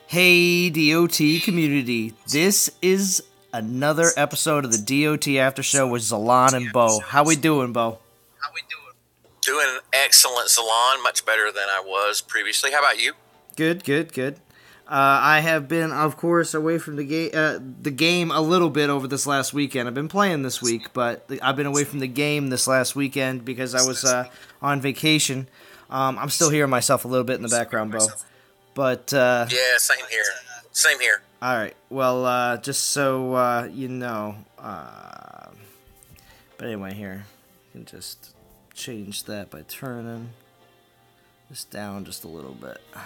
Hey, DOT community. This is another episode of the DOT Aftershow with Zalon and Bo. How we doing, Bo? Doing excellent, Zalon. Much better than I was previously. How about you? Good. I have been, of course, away from the game a little bit over this last weekend. I've been playing this week, but I've been away from the game this last weekend because I was on vacation. I'm still hearing myself a little bit in the background, Bo. But yeah, same here. Same here. All right. Well, just so you know, but anyway, here you can just change that by turning this down just a little bit. I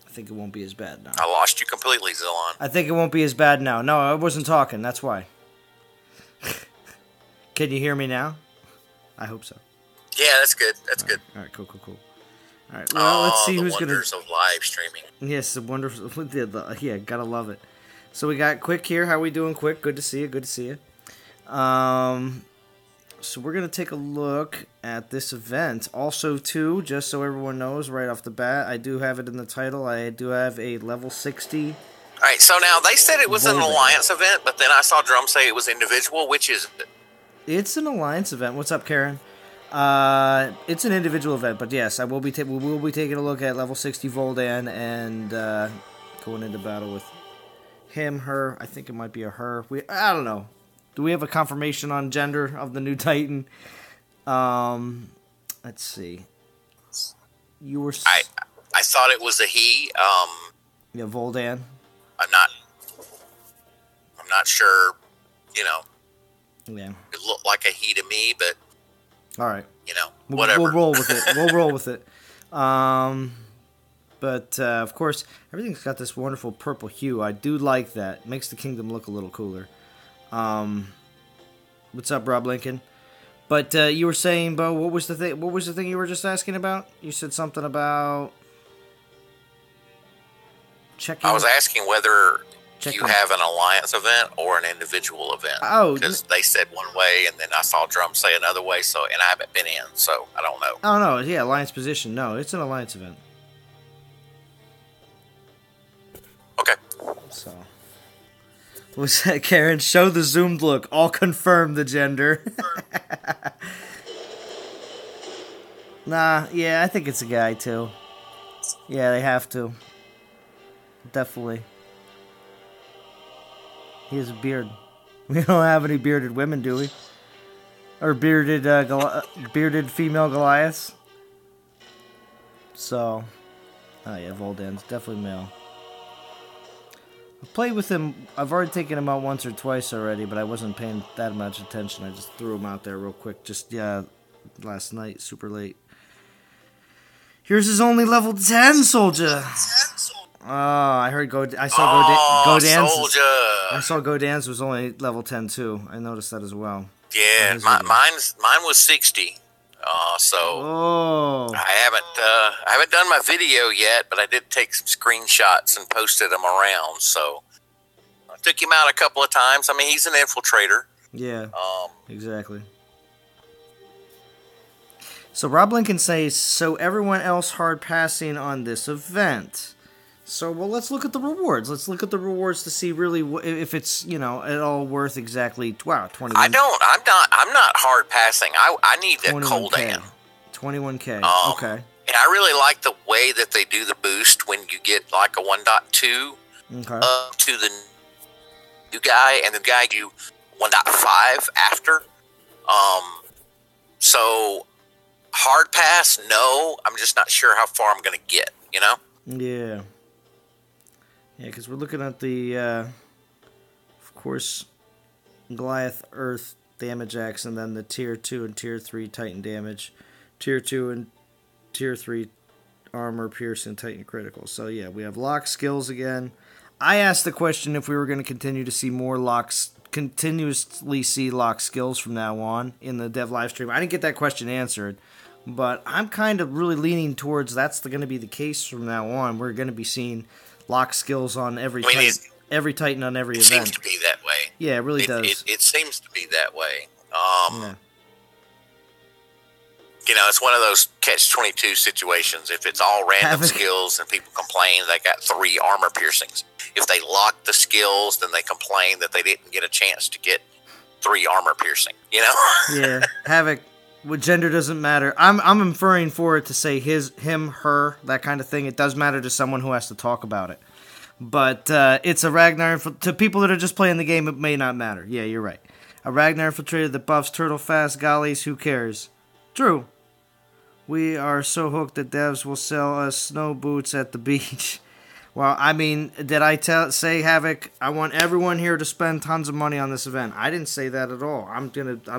think it won't be as bad now. I lost you completely, Zalon. I think it won't be as bad now. No, I wasn't talking. That's why. Can you hear me now? I hope so. Yeah, that's good. That's good. All right, cool. All right, well, let's see who's going to... the wonders of live streaming. Yes, the wonderful... Yeah, gotta love it. So we got Quick here. How we doing, Quick? Good to see you. So we're going to take a look at this event. Also, too, just so everyone knows right off the bat, I do have it in the title. I do have a level 60. All right, so now they said it was an alliance event, but then I saw Drum say it was individual. Which is it? It's an alliance event. What's up, Karen? It's an individual event, but yes, we will be taking a look at level 60 Vuldan and going into battle with him, her. I think it might be a her. I don't know. Do we have a confirmation on gender of the new Titan? Let's see. You were. I thought it was a he. Yeah, Vuldan. I'm not sure. You know. Yeah. It looked like a he to me, but. All right. You know, whatever. We'll roll with it. But of course, everything's got this wonderful purple hue. I do like that. It makes the kingdom look a little cooler. What's up, Rob Lincoln? But you were saying, Bo, what was the thing you were just asking about? You said something about checking. I was asking whether you have an alliance event or an individual event. Oh, because they said one way, and then I saw Drum say another way. So, and I haven't been in, so I don't know. Oh no, yeah, alliance position. No, it's an alliance event. Okay. So, what's that, Karen? Show the zoomed look. I'll confirm the gender. Nah, yeah, I think it's a guy too. Yeah, they have to. Definitely. He has a beard. We don't have any bearded women, do we? Or bearded female Goliaths. So, oh yeah, Vuldan's definitely male. I've played with him. I've already taken him out once or twice already, but I wasn't paying that much attention. I just threw him out there real quick. Just last night, super late. Here's his only level 10 soldier. Oh, I heard I saw Godan's. Soldier. I saw Godan's was only level 10 too. I noticed that as well. Yeah, mine was 60. So I haven't done my video yet, but I did take some screenshots and posted them around. So I took him out a couple of times. I mean, he's an infiltrator. Yeah. Exactly. So Rob Lincoln says, so everyone else hard passing on this event. So, well, let's look at the rewards. Let's look at the rewards to see really if it's, at all worth exactly, 21. I'm not hard passing. I need a cooldown. 21K. Okay. And I really like the way that they do the boost when you get like a 1.2 up to the new guy, and the guy you 1.5 after. So, hard pass, no. I'm just not sure how far I'm going to get, Yeah. Yeah, because we're looking at the, of course, Goliath Earth damage axe, and then the Tier 2 and Tier 3 Titan damage. Tier 2 and Tier 3 armor, piercing, Titan critical. So, yeah, we have lock skills again. I asked the question if we were going to continue to see more continuously see lock skills from now on in the dev live stream. I didn't get that question answered, but I'm kind of really leaning towards that's going to be the case from now on. We're going to be seeing lock skills on every Titan on every event. It seems to be that way. Yeah, it really does. It seems to be that way. it's one of those catch-22 situations. If it's all random Havoc. skills and people complain they got 3 armor piercings. If they lock the skills, then they complain that they didn't get a chance to get 3 armor piercing, Yeah, Havoc. What gender doesn't matter. I'm inferring for it to say him, her, that kind of thing. It does matter to someone who has to talk about it. But it's a Ragnar. To people that are just playing the game, it may not matter. Yeah, you're right. A Ragnar infiltrated that buffs turtle fast. Gollies, who cares? True. We are so hooked that devs will sell us snow boots at the beach. Well, I mean, did I say, Havoc, I want everyone here to spend tons of money on this event? I didn't say that at all. I'm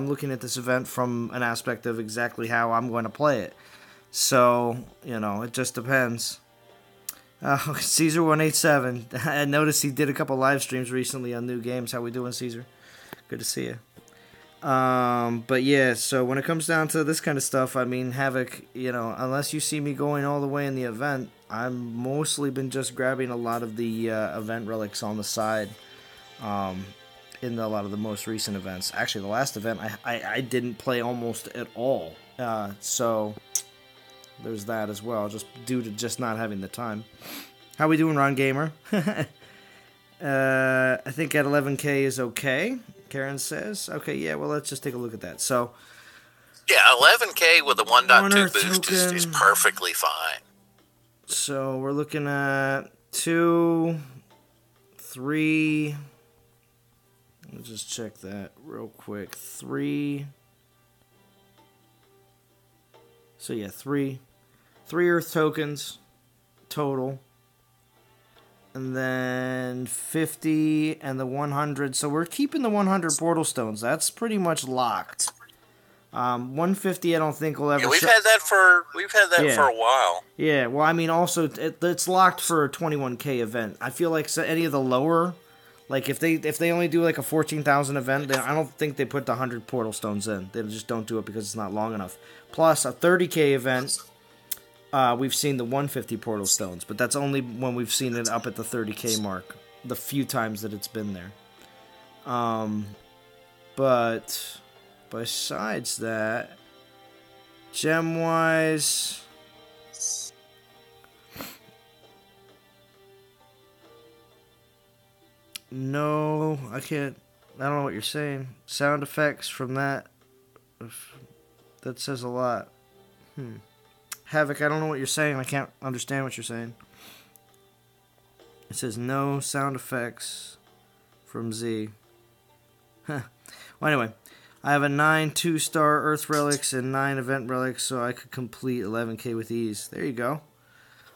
looking at this event from an aspect of exactly how I'm going to play it. So, it just depends. Caesar187. I noticed he did a couple live streams recently on new games. How we doing, Caesar? Good to see you. But yeah, so when it comes down to this kind of stuff, I mean, Havoc, unless you see me going all the way in the event, I've mostly been just grabbing a lot of the event relics on the side in a lot of the most recent events. Actually, the last event, I didn't play almost at all. So there's that as well, just due to just not having the time. How we doing, Ron Gamer? I think at 11K is okay. Karen says, okay, yeah, well, let's just take a look at that. So, yeah, 11K with a 1.2 boost is perfectly fine. So we're looking at 2, 3. Let me just check that real quick. 3. So yeah, 3 Earth tokens total. And then 50 and the 100. So we're keeping the 100 portal stones. That's pretty much locked. 150, I don't think we'll ever. Yeah, we've had that for a while. Yeah, well, I mean, also it's locked for a 21K event. I feel like any of the lower, like if they only do like a 14,000 event, then I don't think they put the 100 portal stones in. They just don't do it because it's not long enough. Plus a 30K event. We've seen the 150 portal stones, but that's only when we've seen it up at the 30K mark, the few times that it's been there. But besides that, gem-wise, no, I can't, I don't know what you're saying. Sound effects from that says a lot. Havoc, I don't know what you're saying. I can't understand what you're saying. It says no sound effects from Z. Huh. Well, anyway, I have a 9 2-star Earth relics and 9 event relics, so I could complete 11K with ease. There you go.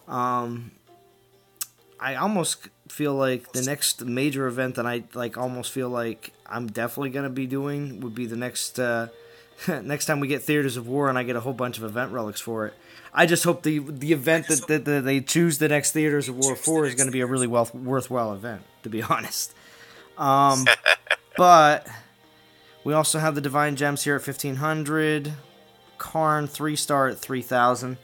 I almost feel like the next major event that I almost feel like I'm definitely going to be doing would be the next next time we get Theaters of War and I get a whole bunch of event relics for it. I just hope the event that they choose the next Theaters of War for is going to be a really worthwhile event, to be honest. But we also have the Divine Gems here at 1,500. Karn 3-star at 3,000.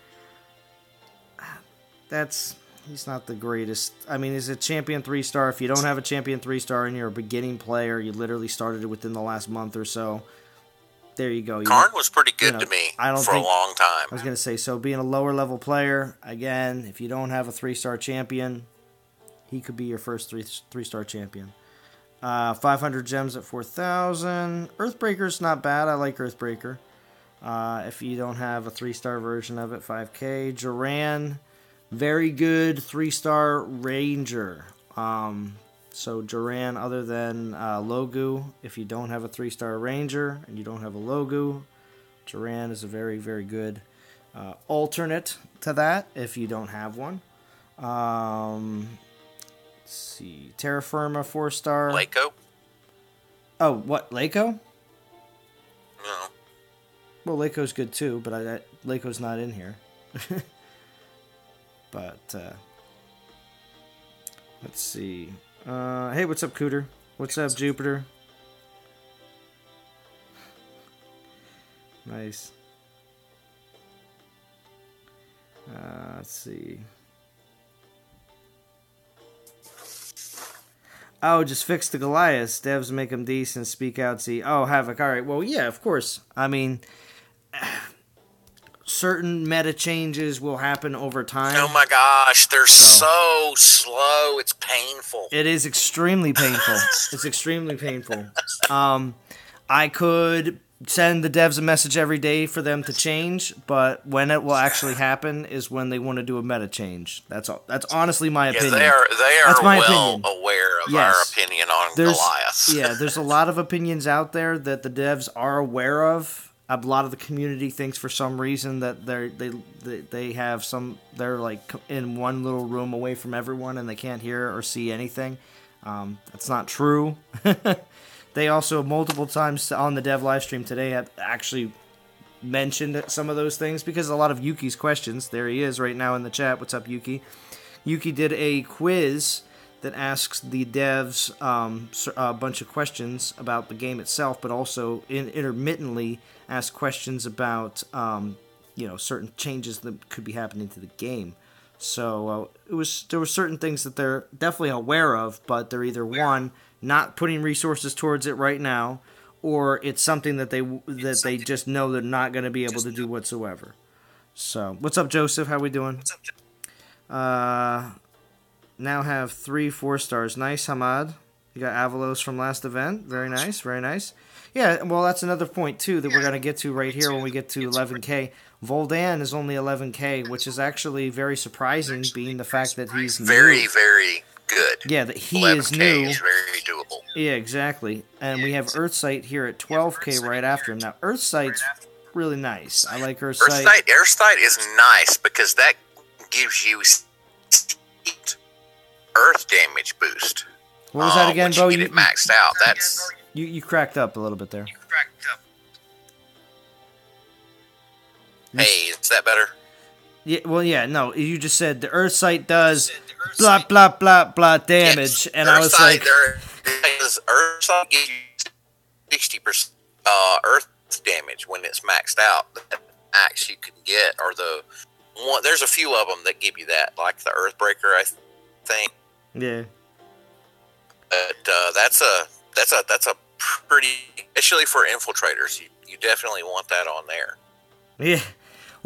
He's not the greatest. I mean, he's a champion 3-star. If you don't have a champion 3-star and you're a beginning player, you literally started it within the last month or so. There you go. Karn was pretty good to me for a long time. I was going to say, so being a lower level player, again, if you don't have a 3-star champion, he could be your first 3-star champion. 500 gems at 4,000. Earthbreaker's not bad. I like Earthbreaker. If you don't have a 3-star version of it, 5K. Duran, very good 3-star Ranger. So Duran, other than Logu, if you don't have a 3-star Ranger and you don't have a Logu, Duran is a very, very good alternate to that if you don't have one. Let's see. Terra Firma, 4-star. Lako? Oh, what? Lako? No. Well, Lako's good too, but Lako's not in here. But, let's see. Hey, what's up, Cooter? What's up, Jupiter? Nice. Let's see. Oh, just fix the Goliaths. Devs make them decent. Speak out, see. Oh, Havoc. All right. Well, yeah, of course. I mean, certain meta changes will happen over time. Oh my gosh, they're so slow. It's painful. It is extremely painful. It's extremely painful. I could send the devs a message every day for them to change, but when it will actually happen is when they want to do a meta change. That's all. That's honestly my opinion. They are That's my well opinion. aware of our opinion on Goliath. Yeah, there's a lot of opinions out there that the devs are aware of. A lot of the community thinks for some reason that they have some. They're like in one little room away from everyone and they can't hear or see anything. That's not true. They also multiple times on the dev live stream today have actually mentioned some of those things because a lot of Yuki's questions. There he is right now in the chat. What's up, Yuki? Yuki did a quiz that asks the devs a bunch of questions about the game itself, but also intermittently asks questions about certain changes that could be happening to the game. So there were certain things that they're definitely aware of, but they're either one, not putting resources towards it right now, or it's something that they just know they're not going to be able to do whatsoever. So, what's up, Joseph? How we doing? Now have 3 4-stars. Nice, Hamad. You got Avalos from last event. Very nice, very nice. Yeah, well, that's another point, too, that we're going to get to right here when we get to 11K. Vuldan is only 11K, which is actually very surprising, being the fact that he's very, new. very good. Yeah, that he is new. Is very doable. Yeah, exactly. And we have Earthsight here at 12K right after him. Now, Earthsight's really nice. I like Earthsight. Earthsight is nice because that gives you earth damage boost. What was that again, Bo? You get it maxed out. That's you cracked up a little bit there. Hey, is that better? Yeah, well, yeah, no, you just said the Earthsight does blah, blah, blah, blah damage, and I was like... Earthsight gives you 60% earth damage when it's maxed out. The max you can get, or there's a few of them that give you that, like the Earthbreaker, I think. Yeah. But that's a pretty, especially for infiltrators, you definitely want that on there. Yeah.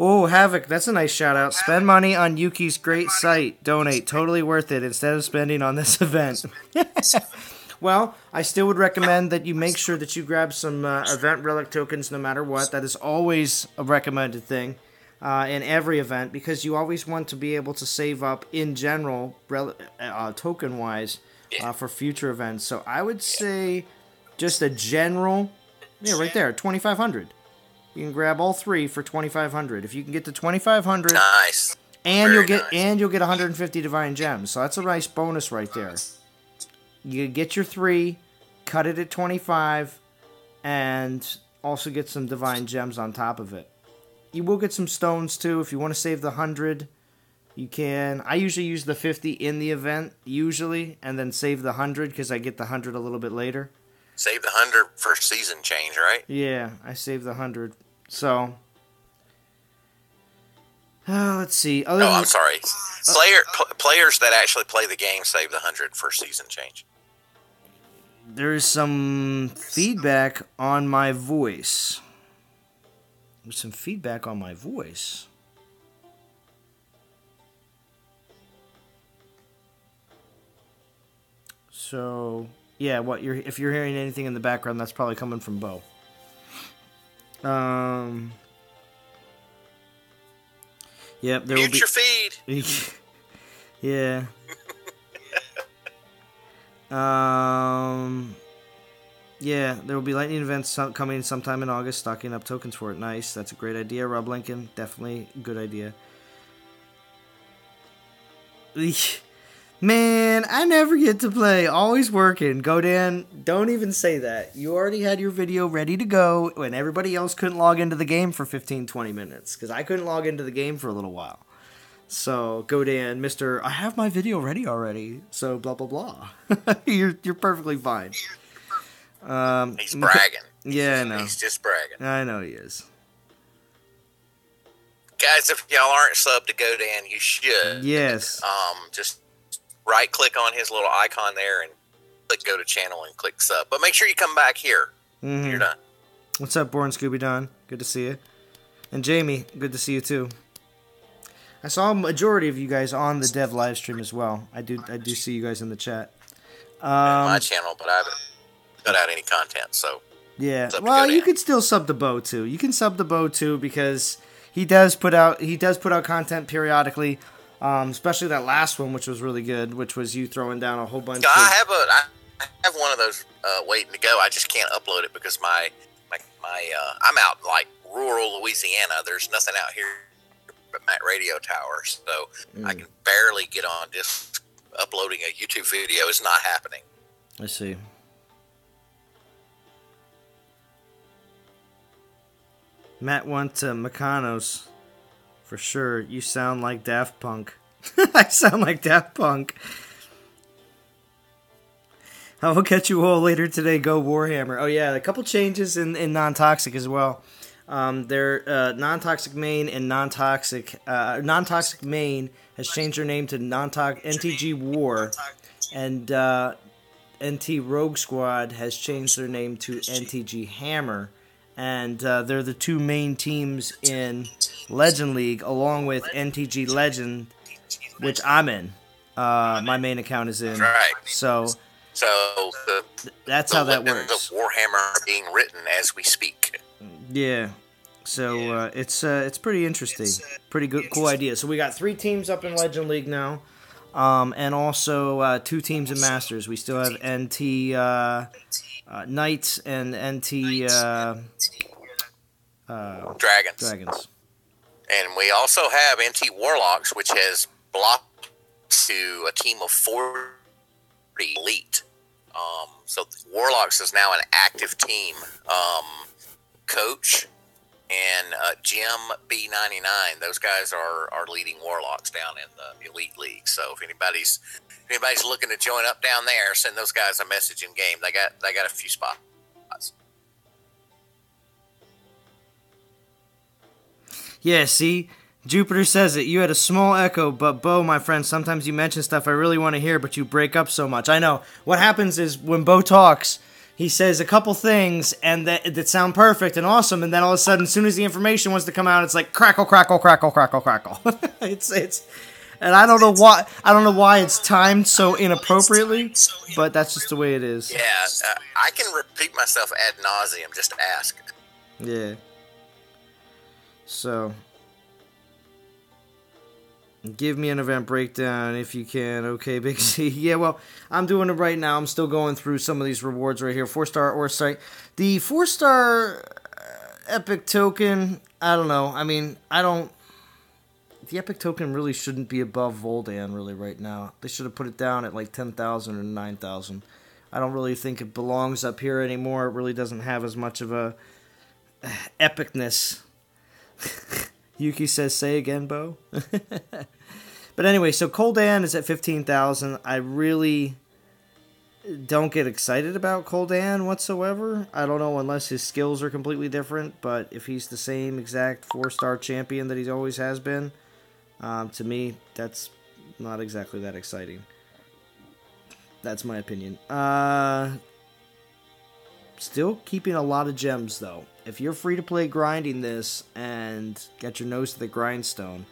Oh, Havoc, that's a nice shout out. Spend money on Yuki's great site. Donate. Totally worth it instead of spending on this event. Well, I still would recommend that you make sure that you grab some event relic tokens no matter what. That is always a recommended thing in every event because you always want to be able to save up in general, token-wise, for future events. So I would say just a general, right there, 2,500. You can grab all 3 for 2,500. If you can get to 2,500, nice, and you'll get 150 divine gems. So that's a nice bonus right there. You get your 3, cut it at 25, and also get some divine gems on top of it. You will get some stones too if you want to save the 100. You can. I usually use the 50 in the event usually, and then save the 100 because I get the 100 a little bit later. Save the 100 for season change, right? Yeah, I saved the 100. So, let's see. I'm sorry. Players that actually play the game save the 100 for season change. There's some feedback on my voice. There's some feedback on my voice. So, yeah, if you're hearing anything in the background, that's probably coming from Bo. Yep, there will be. Mute your feed. Yeah. Yeah, there will be lightning events coming sometime in August. Stocking up tokens for it. Nice. That's a great idea, Rob Lincoln. Definitely a good idea. Man, I never get to play. Always working. Go, Dan. Don't even say that. You already had your video ready to go when everybody else couldn't log into the game for 15, 20 minutes. Because I couldn't log into the game for a little while. So, go, Dan. Mr. I have my video ready already. So, blah, blah, blah. You're perfectly fine. He's bragging. Yeah, I know. He's just bragging. I know he is. Guys, if y'all aren't subbed to GoDan, you should. Yes. Just right click on his little icon there and click go to channel and click sub. But make sure you come back here when you're done. What's up, Born Scooby Don? Good to see you. And Jamie, good to see you too. I saw a majority of you guys on the dev live stream as well. I do see you guys in the chat. My channel, but I haven't cut out any content, so yeah. Well, you could still sub to Bo too. You can sub to Bo too because he does put out content periodically. Especially that last one, which was really good, which was you throwing down a whole bunch. I have one of those waiting to go. I just can't upload it because my I'm out in like rural Louisiana. There's nothing out here but my radio towers, so I can barely get on. Just uploading a YouTube video is not happening. I see. Matt went to Mechanos. For sure, you sound like Daft Punk. I sound like Daft Punk. I will catch you all later today. Go Warhammer. Oh yeah, a couple changes in non-toxic as well. Their non-toxic main and non-toxic main has changed their name to NTG War, and NT Rogue Squad has changed their name to NTG Hammer. And they're the two main teams in Legend League, along with NTG Legend, which I'm in. My main account is in. Right. So that's how that works. The Warhammer being written as we speak. Yeah. So it's pretty interesting. Pretty good, cool idea. So we got 3 teams up in Legend League now, and also 2 teams in Masters. We still have NT Knights and NT Dragons. And we also have NT Warlocks, which has blocked to a team of 40 elite. So Warlocks is now an active team. Coach and Jim B99, those guys are leading Warlocks down in the Elite League. So if anybody's looking to join up down there, send those guys a message in game. They got a few spots. Yeah, see? Jupiter says it. You had a small echo, but Bo, my friend, sometimes you mention stuff I really want to hear, but you break up so much. I know. What happens is when Bo talks, he says a couple things and that sound perfect and awesome, and then all of a sudden, as soon as the information wants to come out, it's like crackle, crackle, crackle, crackle, crackle. it's and I don't know why it's timed so inappropriately, but that's just the way it is. Yeah, I can repeat myself ad nauseum. Just ask. Yeah. So, give me an event breakdown if you can. Okay, Big C. Yeah, well, I'm doing it right now. I'm still going through some of these rewards right here. 4-star or site. The 4-star epic token, I don't know. I mean, the epic token really shouldn't be above Vuldan really right now. They should have put it down at like 10,000 or 9,000. I don't really think it belongs up here anymore. It really doesn't have as much of a epicness. Yuki says, say again, Bo. But anyway, so Koldan is at 15,000. I really don't get excited about Koldan whatsoever. I don't know unless his skills are completely different, but if he's the same exact 4-star champion that he always has been, to me, that's not exactly that exciting. That's my opinion. Still keeping a lot of gems, though. If you're free to play grinding this and get your nose to the grindstone,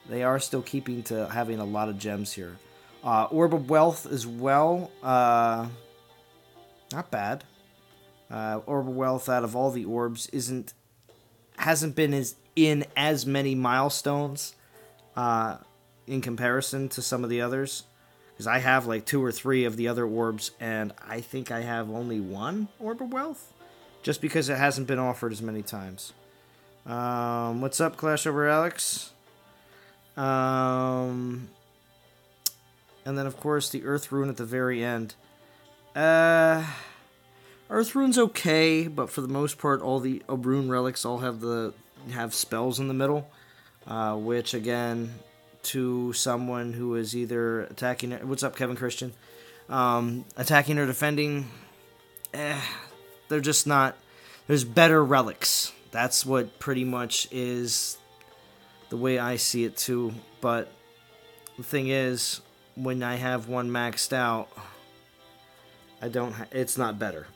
they are still keeping to having a lot of gems here. Orb of Wealth as well. Not bad. Orb of Wealth out of all the orbs hasn't been in as many milestones in comparison to some of the others. Because I have like 2 or 3 of the other orbs, and I think I have only 1 Orb of Wealth. Just because it hasn't been offered as many times. What's up, Clash Over Alex? And then, of course, the Earth Rune at the very end. Earth Rune's okay, but for the most part, all the Rune relics all have spells in the middle. Which, again, to someone who is either attacking... What's up, Kevin Christian? Attacking or defending... They're just not... There's better relics. That's what pretty much is the way I see it, too. But the thing is, when I have one maxed out, I don't... it's not better.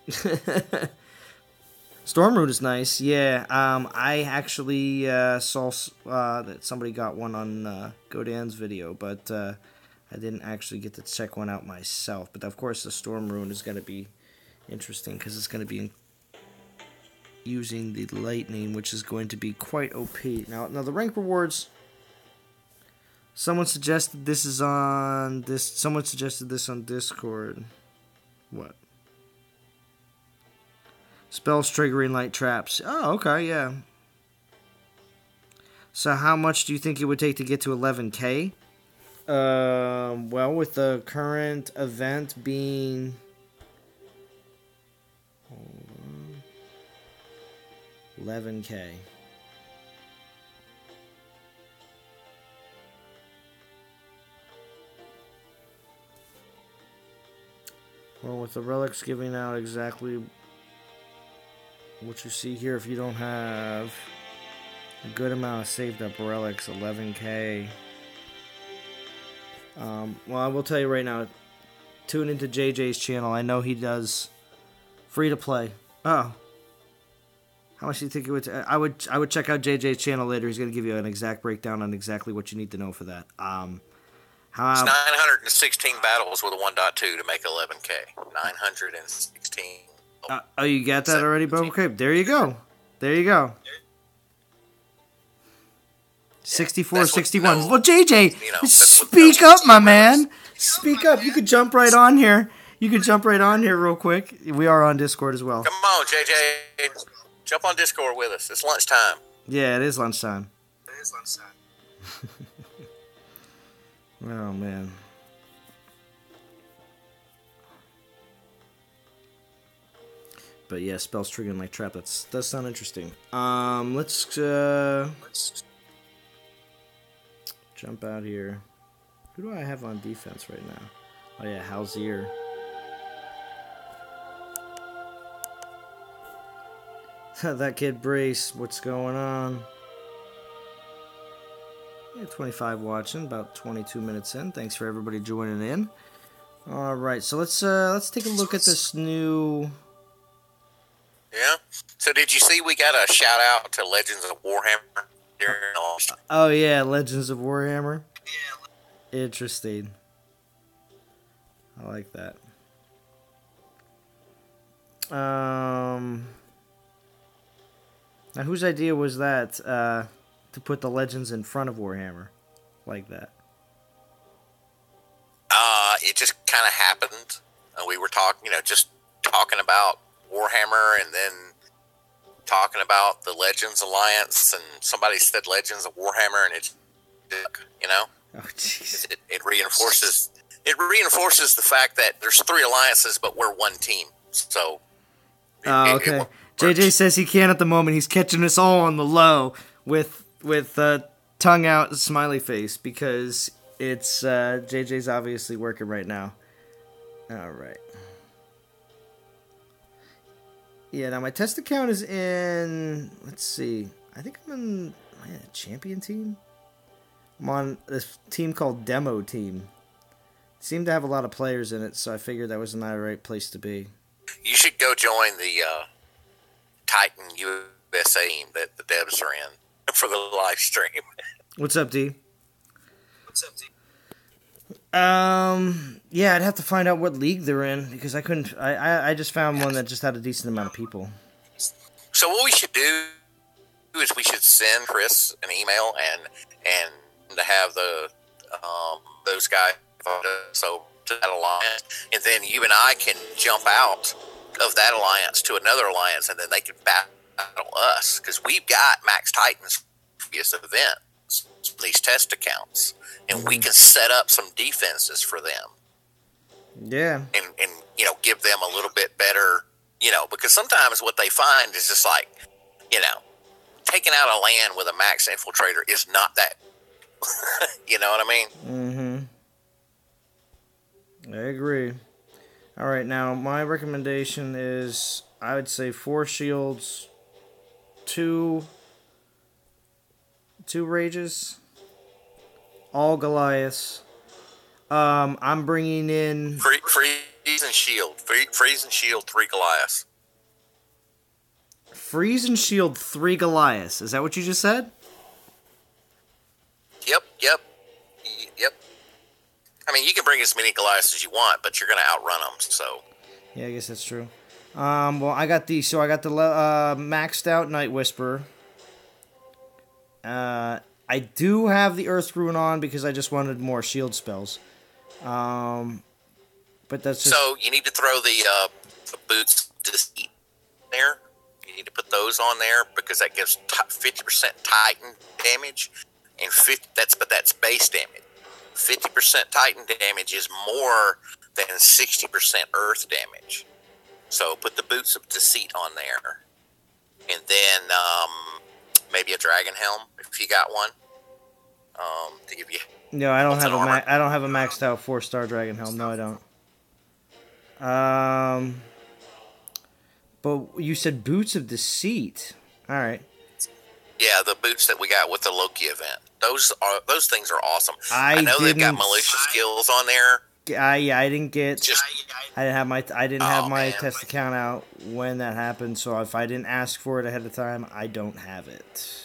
Storm Root is nice. Yeah. I actually saw that somebody got one on Godan's video, but I didn't actually get to check one out myself. But of course, the Storm Rune is going to be interesting because it's going to be using the lightning, which is going to be quite OP. Now the rank rewards. Someone suggested this is on this. Someone suggested this on Discord. What? Spells triggering light traps. Oh, okay, yeah. So how much do you think it would take to get to 11K? Well, with the current event being 11K. Well, with the relics giving out exactly what you see here, if you don't have a good amount of saved up relics, 11K. Well, I will tell you right now, tune into JJ's channel. I know he does free to play. Oh. How much do you think it would? I would check out JJ's channel later. He's going to give you an exact breakdown on exactly what you need to know for that. It's 916 battles with a 1.2 to make 11K. 916. Oh, you got that already, Bo? Okay, there you go. There you go. 64, 61. Well, JJ, speak up, my man. Speak up. You could jump right on here. You could jump right on here real quick. We are on Discord as well. Come on, JJ. Jump on Discord with us. It's lunchtime. Yeah, it is lunchtime. Oh, man. But yeah, spells triggering like trap. Does sound interesting. Let's jump out here. Who do I have on defense right now? Oh yeah, Halzier. That kid Brace, what's going on? Yeah, 25 watching, about 22 minutes in. Thanks for everybody joining in. All right, so let's take a look at this new. Yeah. So did you see we got a shout out to Legends of Warhammer? Oh yeah, Legends of Warhammer. Interesting. I like that. Now, whose idea was that to put the Legends in front of Warhammer like that? It just kind of happened. We were talking, just talking about Warhammer, and then talking about the Legends Alliance, and somebody said Legends of Warhammer, and it, Oh, jeez. It reinforces the fact that there's 3 alliances, but we're one team. So. Okay. JJ says he can't at the moment. He's catching us all on the low with tongue out, smiley face, because it's JJ's obviously working right now. All right. Yeah, now my test account is in. Let's see. I think I'm in a champion team. I'm on this team called Demo Team. Seemed to have a lot of players in it, so I figured that was not the right place to be. You should go join the Titan USA team that the devs are in for the live stream. What's up, D? Yeah, I'd have to find out what league they're in, because I couldn't. I just found one that just had a decent amount of people. So what we should do is we should send Chris an email and to have the those guys so to that alliance, and then you and I can jump out of that alliance to another alliance, and then they can battle us, because we've got Max Titans for this event, these test accounts, and we can set up some defenses for them. Yeah. And give them a little bit better, because sometimes what they find is just like, taking out a land with a Max Infiltrator is not that, you know what I mean? I agree. All right, now my recommendation is, I would say 4 shields, 2 rages, all Goliaths. I'm bringing in freeze and shield, 3 Goliaths. freeze and shield 3 Goliaths. Is that what you just said? Yep. I mean, you can bring as many Goliaths as you want, but you're going to outrun them, so. Yeah, I guess that's true. Well, I got the maxed out Night Whisperer. I do have the Earth Rune on because I just wanted more shield spells. But that's just... So you need to throw the boots to the seat there. You need to put those on there because that gives 50% Titan damage, and that's base damage. 50% Titan damage is more than 60% Earth damage. So put the boots of deceit on there, and then maybe a dragon helm if you got one. To give you. No, I don't have I don't have a maxed out 4-star dragon helm. No, I don't. But you said boots of deceit. All right. Yeah, the boots that we got with the Loki event. Those things are awesome. I know they've got malicious skills on there. I didn't get. I didn't have my test account out when that happened. So if I didn't ask for it ahead of time, I don't have it.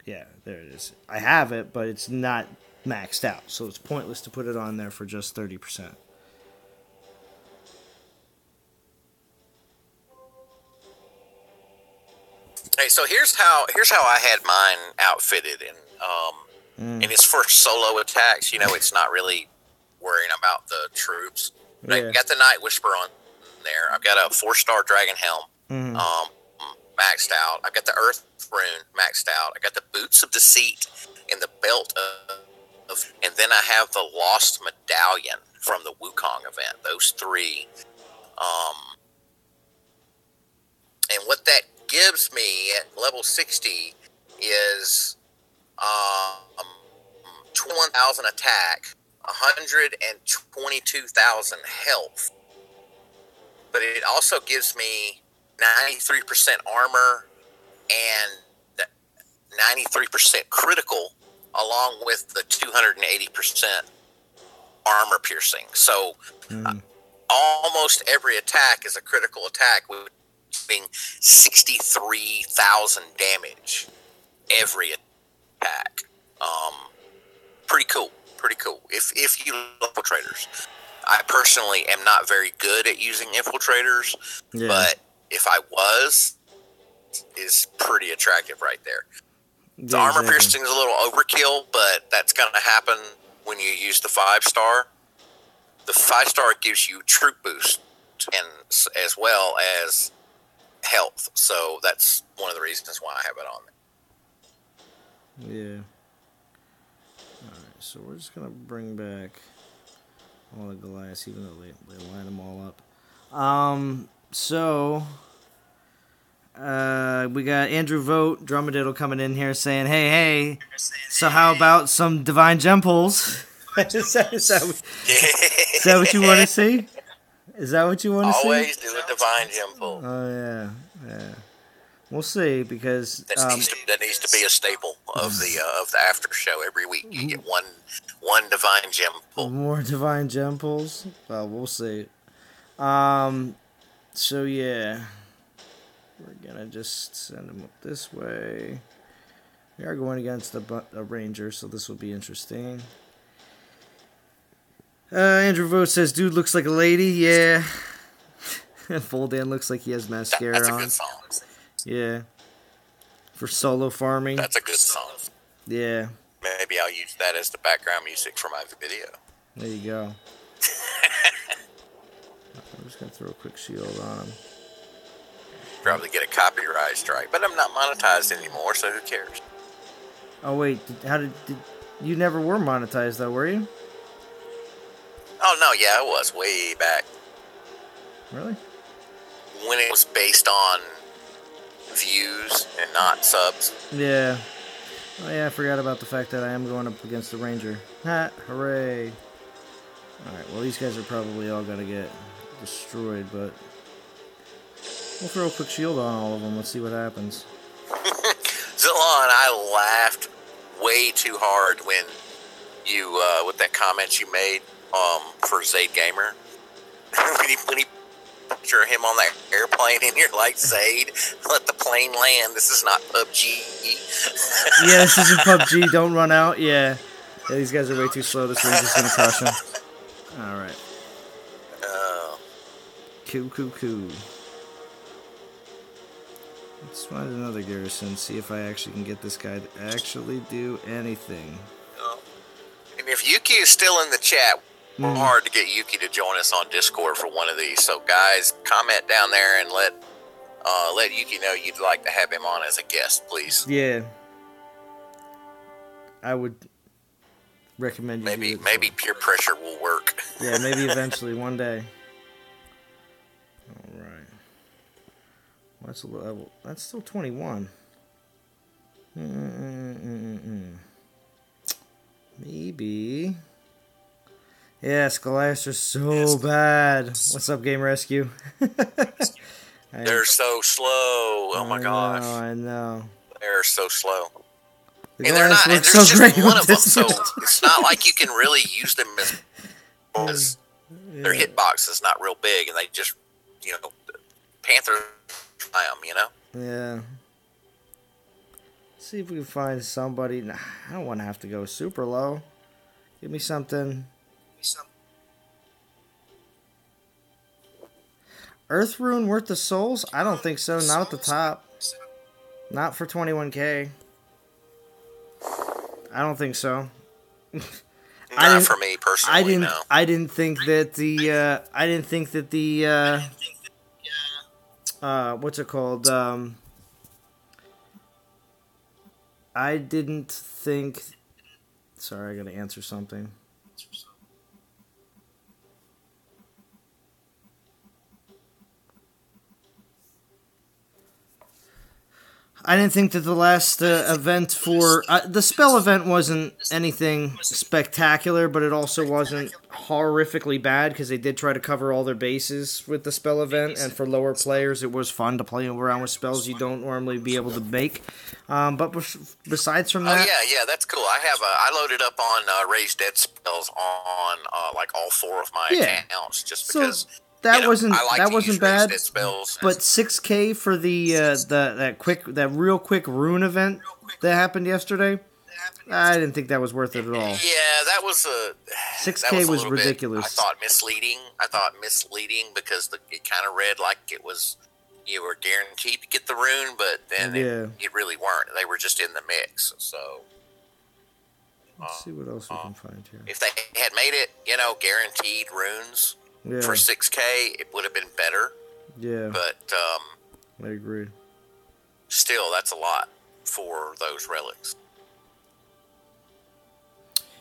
Yeah, there it is. I have it, but it's not maxed out, so it's pointless to put it on there for just 30%. Hey, so here's how I had mine outfitted, and it's for solo attacks. You know, it's not really worrying about the troops. But I got the Night Whisperer on there. I've got a 4-star dragon helm, maxed out. I've got the Earth Rune maxed out. I got the boots of deceit and the belt of, and then I have the Lost Medallion from the Wukong event. Those 3. And what that gives me at level 60 is 21,000 attack, 122,000 health. But it also gives me 93% armor and 93% critical, along with the 280% armor piercing. So almost every attack is a critical attack, with being 63,000 damage every attack. Pretty cool. If you love infiltrators, I personally am not very good at using infiltrators, but if I was, is pretty attractive right there. The armor piercing is a little overkill, but that's going to happen when you use the 5-star. The 5-star gives you troop boost, and as well as health, so that's one of the reasons why I have it on there. Yeah. Alright, so we're just gonna bring back all the Goliaths, even though they line them all up. We got Andrew Vogt, Drumadiddle, coming in here saying, hey, so how about some Divine Gem pulls? Is that what you want to see? Is that what you want to see? Always do a Divine Gem pull. Oh, yeah. We'll see, because that needs to be a staple of the after show every week. You get one Divine Gem pull. More Divine Gem pulls? Well, we'll see. So, yeah. We're going to just send them up this way. We are going against a Ranger, so this will be interesting. Andrew Vogt says, dude looks like a lady. Yeah. Vuldan looks like he has mascara on. That's a good song. Yeah. For solo farming. That's a good song. Yeah. Maybe I'll use that as the background music for my video. There you go. I'm just going to throw a quick shield on him. Probably get a copyright strike, but I'm not monetized anymore, so who cares? Oh, wait. You never were monetized, though, were you? Oh, no, yeah, I was way back. Really? When it was based on views and not subs. Yeah. Oh, yeah, I forgot about the fact that I am going up against the Ranger. Ha! Hooray! Alright, well, these guys are probably all going to get destroyed, but we'll throw a quick shield on all of them. Let's see what happens. Zalon, I laughed way too hard when you, with that comment you made for Zayd Gamer. when he picture of him on that airplane, and you're like, Zayd, let the plane land. This is not PUBG. Yeah, this isn't PUBG. Don't run out. Yeah, these guys are way too slow. This range is gonna crush them. All right. Cool. Let's find another garrison. See if I actually can get this guy to actually do anything. And if Yuki is still in the chat, it's hard to get Yuki to join us on Discord for one of these. So, guys, comment down there and let Yuki know you'd like to have him on as a guest, please. Yeah, I would recommend you. Maybe peer pressure will work. Yeah, maybe eventually one day. All right. Well, that's a level. That's still 21. Maybe. Yes, Goliaths are so bad. What's up, Game Rescue? They're so slow. Oh my gosh. I know. They're so slow. The and they're not. And there's so just great one of them, this so it's not like you can really use them as their hitbox is not real big, and they just, Panther try them, Yeah. See if we can find somebody. Nah, I don't want to have to go super low. Give me something. Earth Rune worth the souls? I don't think so. Not at the top. Not for 21k. I don't think so. Not for me personally. I didn't think that the. What's it called? I didn't think. Sorry, I gotta answer something. I didn't think that the last event for... the spell event wasn't anything spectacular, but it also wasn't horrifically bad, because they did try to cover all their bases with the spell event, and for lower players, it was fun to play around with spells you don't normally be able to make. But besides from that... Oh, yeah, that's cool. I loaded up on Raised Dead spells on like all 4 of my accounts, just because... That wasn't bad, spells. But 6k for that real quick rune event that happened yesterday, I didn't think that was worth it at all. Yeah, that was 6k was ridiculous. I thought misleading because it kind of read like it was you were guaranteed to get the rune, but then it really weren't. They were just in the mix. So let's see what else we can find here. If they had made it, guaranteed runes. Yeah. For 6k, it would have been better. Yeah. But I agree. Still, that's a lot for those relics.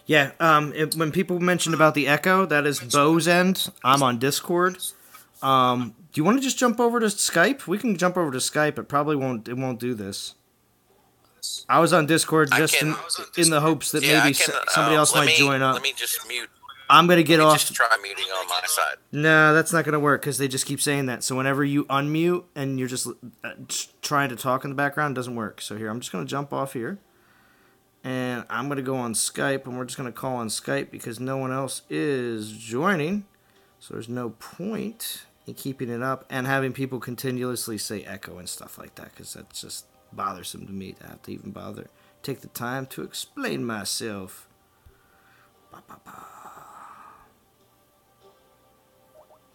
Yeah. When people mentioned about the Echo, that is Bo's End. I'm on Discord. Do you want to just jump over to Skype? We can jump over to Skype. It probably won't. It won't do this. I was on Discord just in the hopes that maybe somebody else might join up. Let me just mute. I'm going to get off. Just try muting on my side. No, that's not going to work because they just keep saying that. So whenever you unmute and you're just trying to talk in the background, it doesn't work. So here, I'm just going to jump off here. And I'm going to go on Skype, and we're just going to call on Skype because no one else is joining. So there's no point in keeping it up and having people continuously say echo and stuff like that because that's just bothersome to me to have to even bother. Take the time to explain myself. Ba-ba-ba.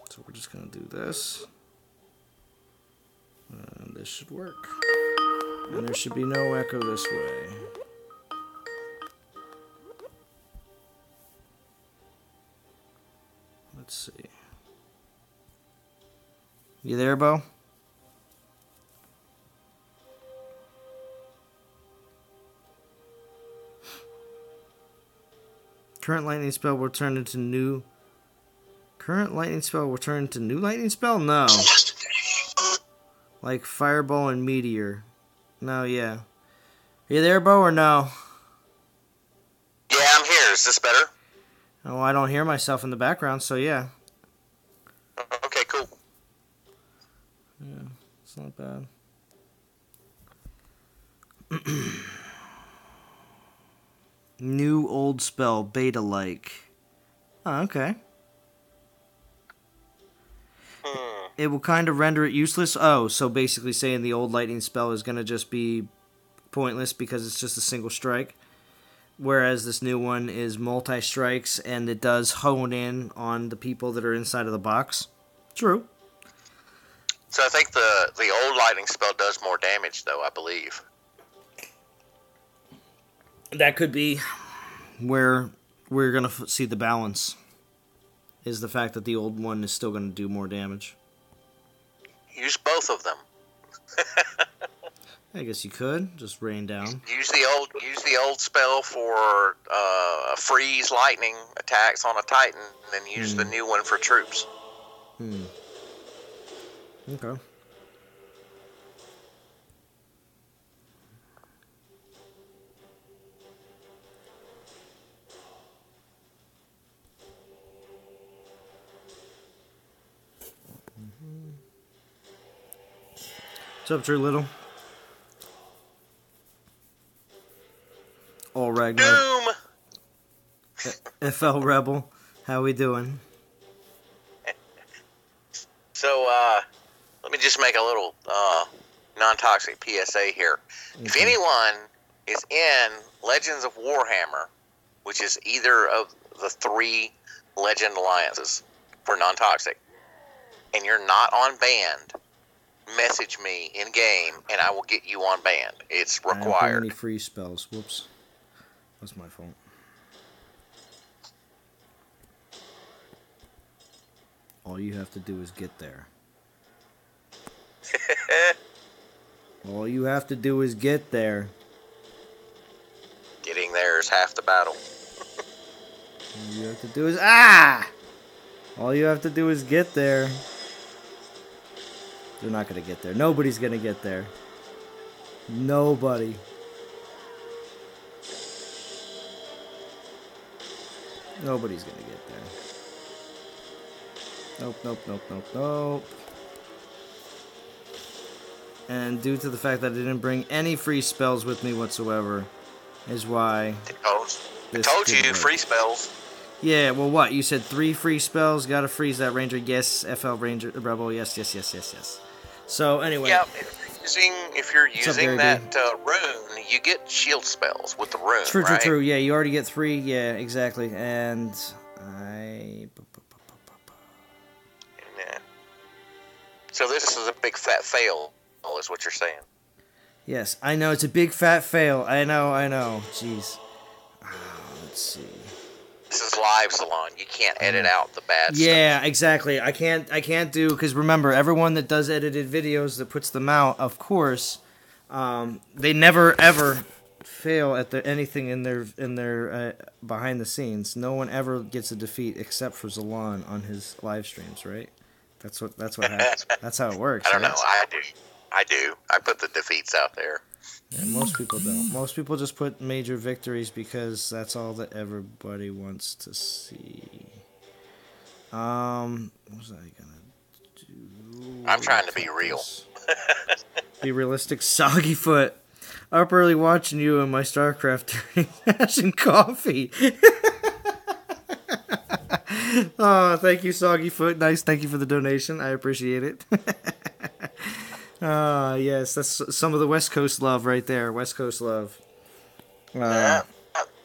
So we're just going to do this. And this should work. And there should be no echo this way. Let's see. You there, Bo? Current lightning spell will turn into new... Current lightning spell will turn into new lightning spell? No. Like fireball and meteor. No, yeah. Are you there, Bo, or no? Yeah, I'm here. Is this better? Oh, I don't hear myself in the background, so yeah. Okay, cool. Yeah, it's not bad. New old spell, beta-like. Oh, okay. it will kind of render it useless. Oh, so basically saying the old lightning spell is going to just be pointless because it's just a single strike. Whereas this new one is multi-strikes, and it does hone in on the people that are inside of the box. True. So I think the old lightning spell does more damage, though, I believe. That could be where we're going to see the balance, is the fact that the old one is still going to do more damage. Use both of them. I guess you could just rain down. Use the old spell for freeze lightning attacks on a Titan, and then use the new one for troops. Okay. What's up, True Little? All Ragnar. Doom! FL Rebel. How we doing? So, let me just make a little non-toxic PSA here. Okay. If anyone is in Legends of Warhammer, which is either of the 3 Legend Alliances for non-toxic, and you're not on band, message me in-game, and I will get you on band. It's required. I don't have any free spells. Whoops. That's my fault. All you have to do is get there. All you have to do is get there. Getting there is half the battle. All you have to do is... Ah! All you have to do is get there. They're not going to get there. Nobody's going to get there. Nobody. Nobody's going to get there. Nope. And due to the fact that I didn't bring any free spells with me whatsoever, is why... I told you, free spells. Yeah, well, what? You said 3 free spells, gotta freeze that Ranger. Yes, FL Ranger, Rebel, yes. So, anyway... Yeah, if you're using that rune, you get shield spells with the rune, right? True. Yeah, you already get 3. Yeah, exactly. And I... Yeah. So this is a big fat fail, is what you're saying. Yes, I know, it's a big fat fail. I know. Jeez. Let's see. This is live, Zalon. You can't edit out the bad stuff. Yeah, exactly. I can't do, because remember, everyone that does edited videos that puts them out, of course, they never ever fail at anything in their behind the scenes. No one ever gets a defeat except for Zalon on his live streams, right? That's what happens. That's how it works. I don't know. I do. I put the defeats out there. Yeah, most people don't. Most people just put major victories because that's all that everybody wants to see. What was I gonna do? I'm trying to be real. Be realistic. Soggy Foot. Up early watching you in my StarCraft hash and coffee. Oh, thank you, Soggy Foot. Nice. Thank you for the donation. I appreciate it. Yes, that's some of the West Coast love right there. West Coast love. Are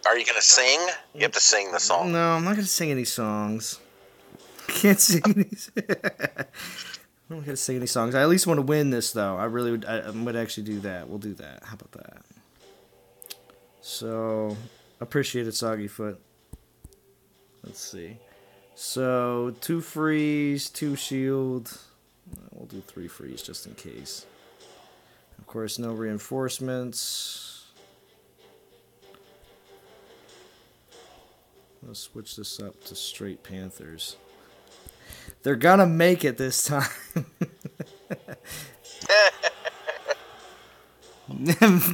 you going to sing? You have to sing the song. No, I'm not going to sing any songs. I can't sing any. I'm not going to sing any songs. I at least want to win this, though. I really would. I would actually do that. We'll do that. How about that? So, appreciate it, Soggy Foot. Let's see. So, 2 freeze, 2 shield. We'll do 3 freeze just in case. Of course, no reinforcements. Let's switch this up to straight Panthers. They're gonna make it this time.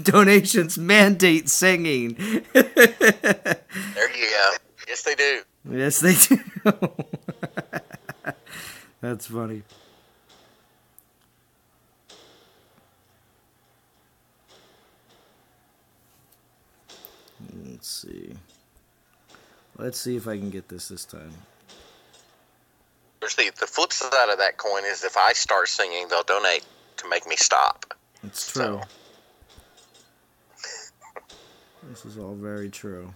Donations mandate singing. There you go. Yes, they do. Yes, they do. That's funny. Let's see. Let's see if I can get this time. see, the flip side of that coin is if I start singing, they'll donate to make me stop. It's true. This is all very true.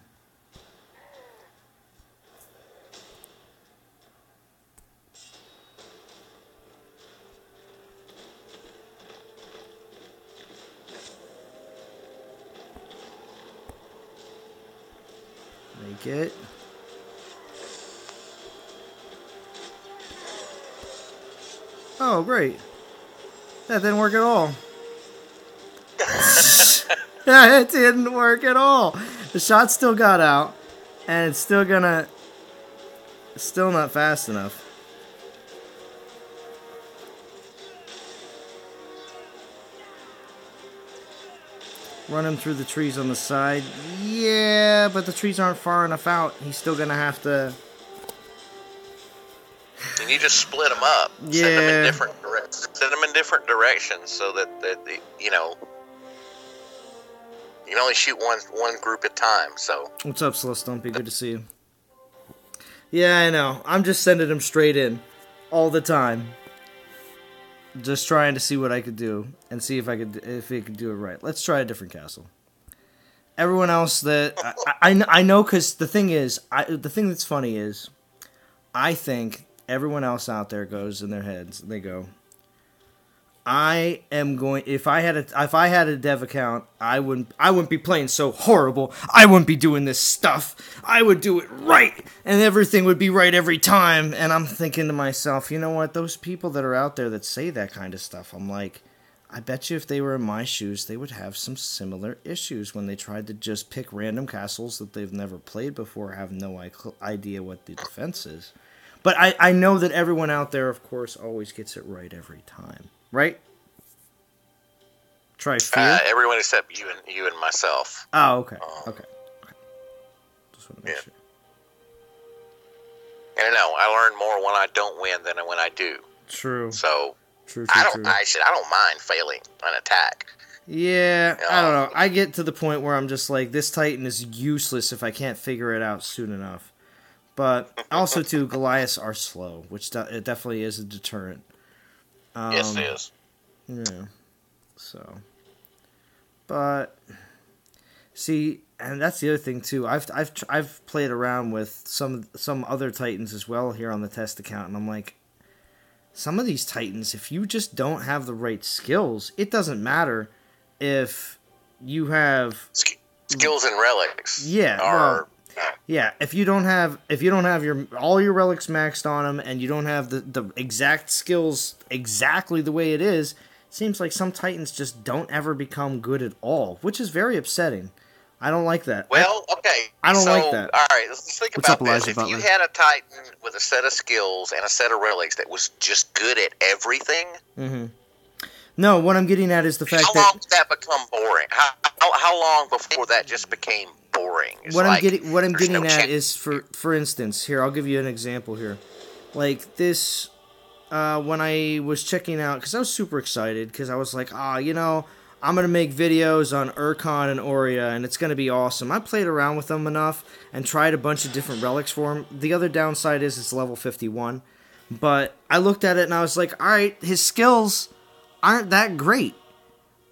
Make it. Oh, great. That didn't work at all. It didn't work at all. The shot still got out, and it's still gonna... Still not fast enough. Run him through the trees on the side. Yeah, but the trees aren't far enough out. He's still gonna have to... And you just split them up. Yeah. Send them in different directions so that you know, you can only shoot one group at a time. So. What's up, Slow Stumpy? Good to see you. Yeah, I know. I'm just sending him straight in all the time. Just trying to see what I could do and see if he could do it right. Let's try a different castle. Everyone else that I know, because the thing is, the thing that's funny is, I think everyone else out there goes in their heads. They go, I am going. If I had a dev account, I wouldn't be playing so horrible. I wouldn't be doing this stuff. I would do it right, and everything would be right every time. And I'm thinking to myself, you know what? Those people that are out there that say that kind of stuff, I'm like, I bet you if they were in my shoes, they would have some similar issues when they tried to just pick random castles that they've never played before, have no idea what the defense is. But I know that everyone out there, of course, always gets it right every time. Right? Try fear? Everyone except you and myself. Oh, okay. Okay. Just want to make sure. And I know, I learn more when I don't win than when I do. True. So, True. I don't mind failing an attack. Yeah, I don't know. I get to the point where I'm just like, this Titan is useless if I can't figure it out soon enough. But also, too, Goliaths are slow, which it definitely is a deterrent. Yes, it is. Yeah. So, but see, and that's the other thing too. I've played around with some other Titans as well here on the test account, and I'm like, some of these Titans, if you just don't have the right skills, it doesn't matter if you have skills and relics. Yeah. Yeah, if you don't have all your relics maxed on them, and you don't have the exact skills exactly the way it is, it seems like some Titans just don't ever become good at all, which is very upsetting. I don't like that. Well, okay. I don't like that. All right, let's think about this. If you had a Titan with a set of skills and a set of relics that was just good at everything... Mm-hmm. No, what I'm getting at is the fact that... How long did that become boring? How long before that just became boring? What I'm getting at is, for instance, here, I'll give you an example here. Like this, when I was checking out, because I was super excited, because I was like, I'm going to make videos on Urkon and Aurea, and it's going to be awesome. I played around with them enough and tried a bunch of different relics for him. The other downside is it's level 51. But I looked at it and I was like, alright, his skills aren't that great.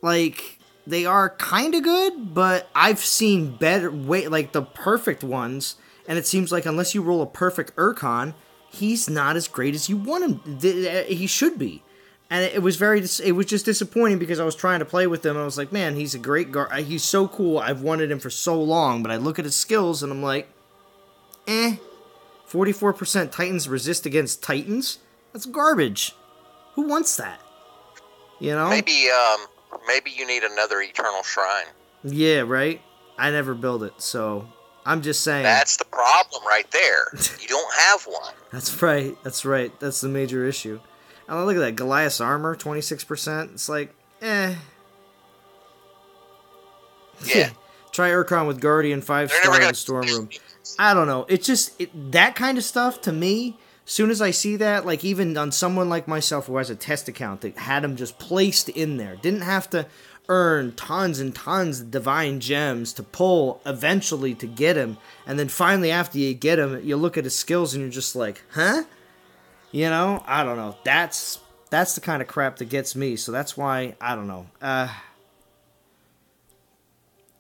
Like, they are kind of good, but I've seen better, like the perfect ones, and it seems like unless you roll a perfect Urkon, he's not as great as you want him. He should be. And it was just disappointing because I was trying to play with him, and I was like, man, he's a great guard. He's so cool. I've wanted him for so long, but I look at his skills, and I'm like, 44% Titans resist against Titans? That's garbage. Who wants that? You know? Maybe you need another Eternal Shrine. Yeah, right? I never build it, so I'm just saying. That's the problem right there. You don't have one. That's right. That's the major issue. Oh, look at that. Goliath's armor, 26%. It's like, Yeah. Try Urkon with Guardian, 5-star in Storm Room. I don't know. It's just, that kind of stuff, to me, as soon as I see that, like even on someone like myself who has a test account that had him just placed in there, didn't have to earn tons and tons of divine gems to pull eventually to get him, and then finally after you get him, you look at his skills and you're just like, huh? You know, I don't know. That's the kind of crap that gets me. So that's why I don't know.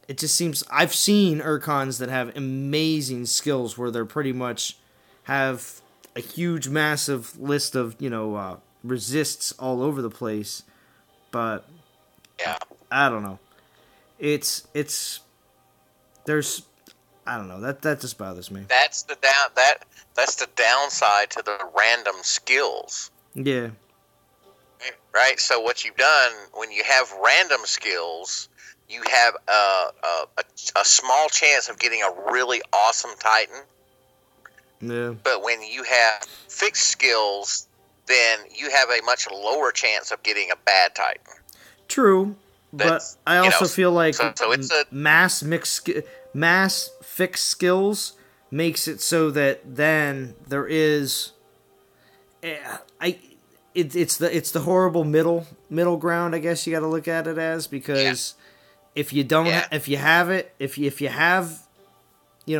It just seems I've seen Urkons that have amazing skills where they're pretty much have a huge, massive list of resists all over the place, but Yeah. I don't know. It's there's I don't know that just bothers me. That's the that's the downside to the random skills. Yeah. Right. So what you've done when you have random skills, you have a small chance of getting a really awesome Titan. Yeah. But when you have fixed skills, then you have a much lower chance of getting a bad Titan. True, but I also feel like so it's a mass fixed skills makes it so that then there is, it's the horrible middle ground. I guess you got to look at it as, because if you don't if you have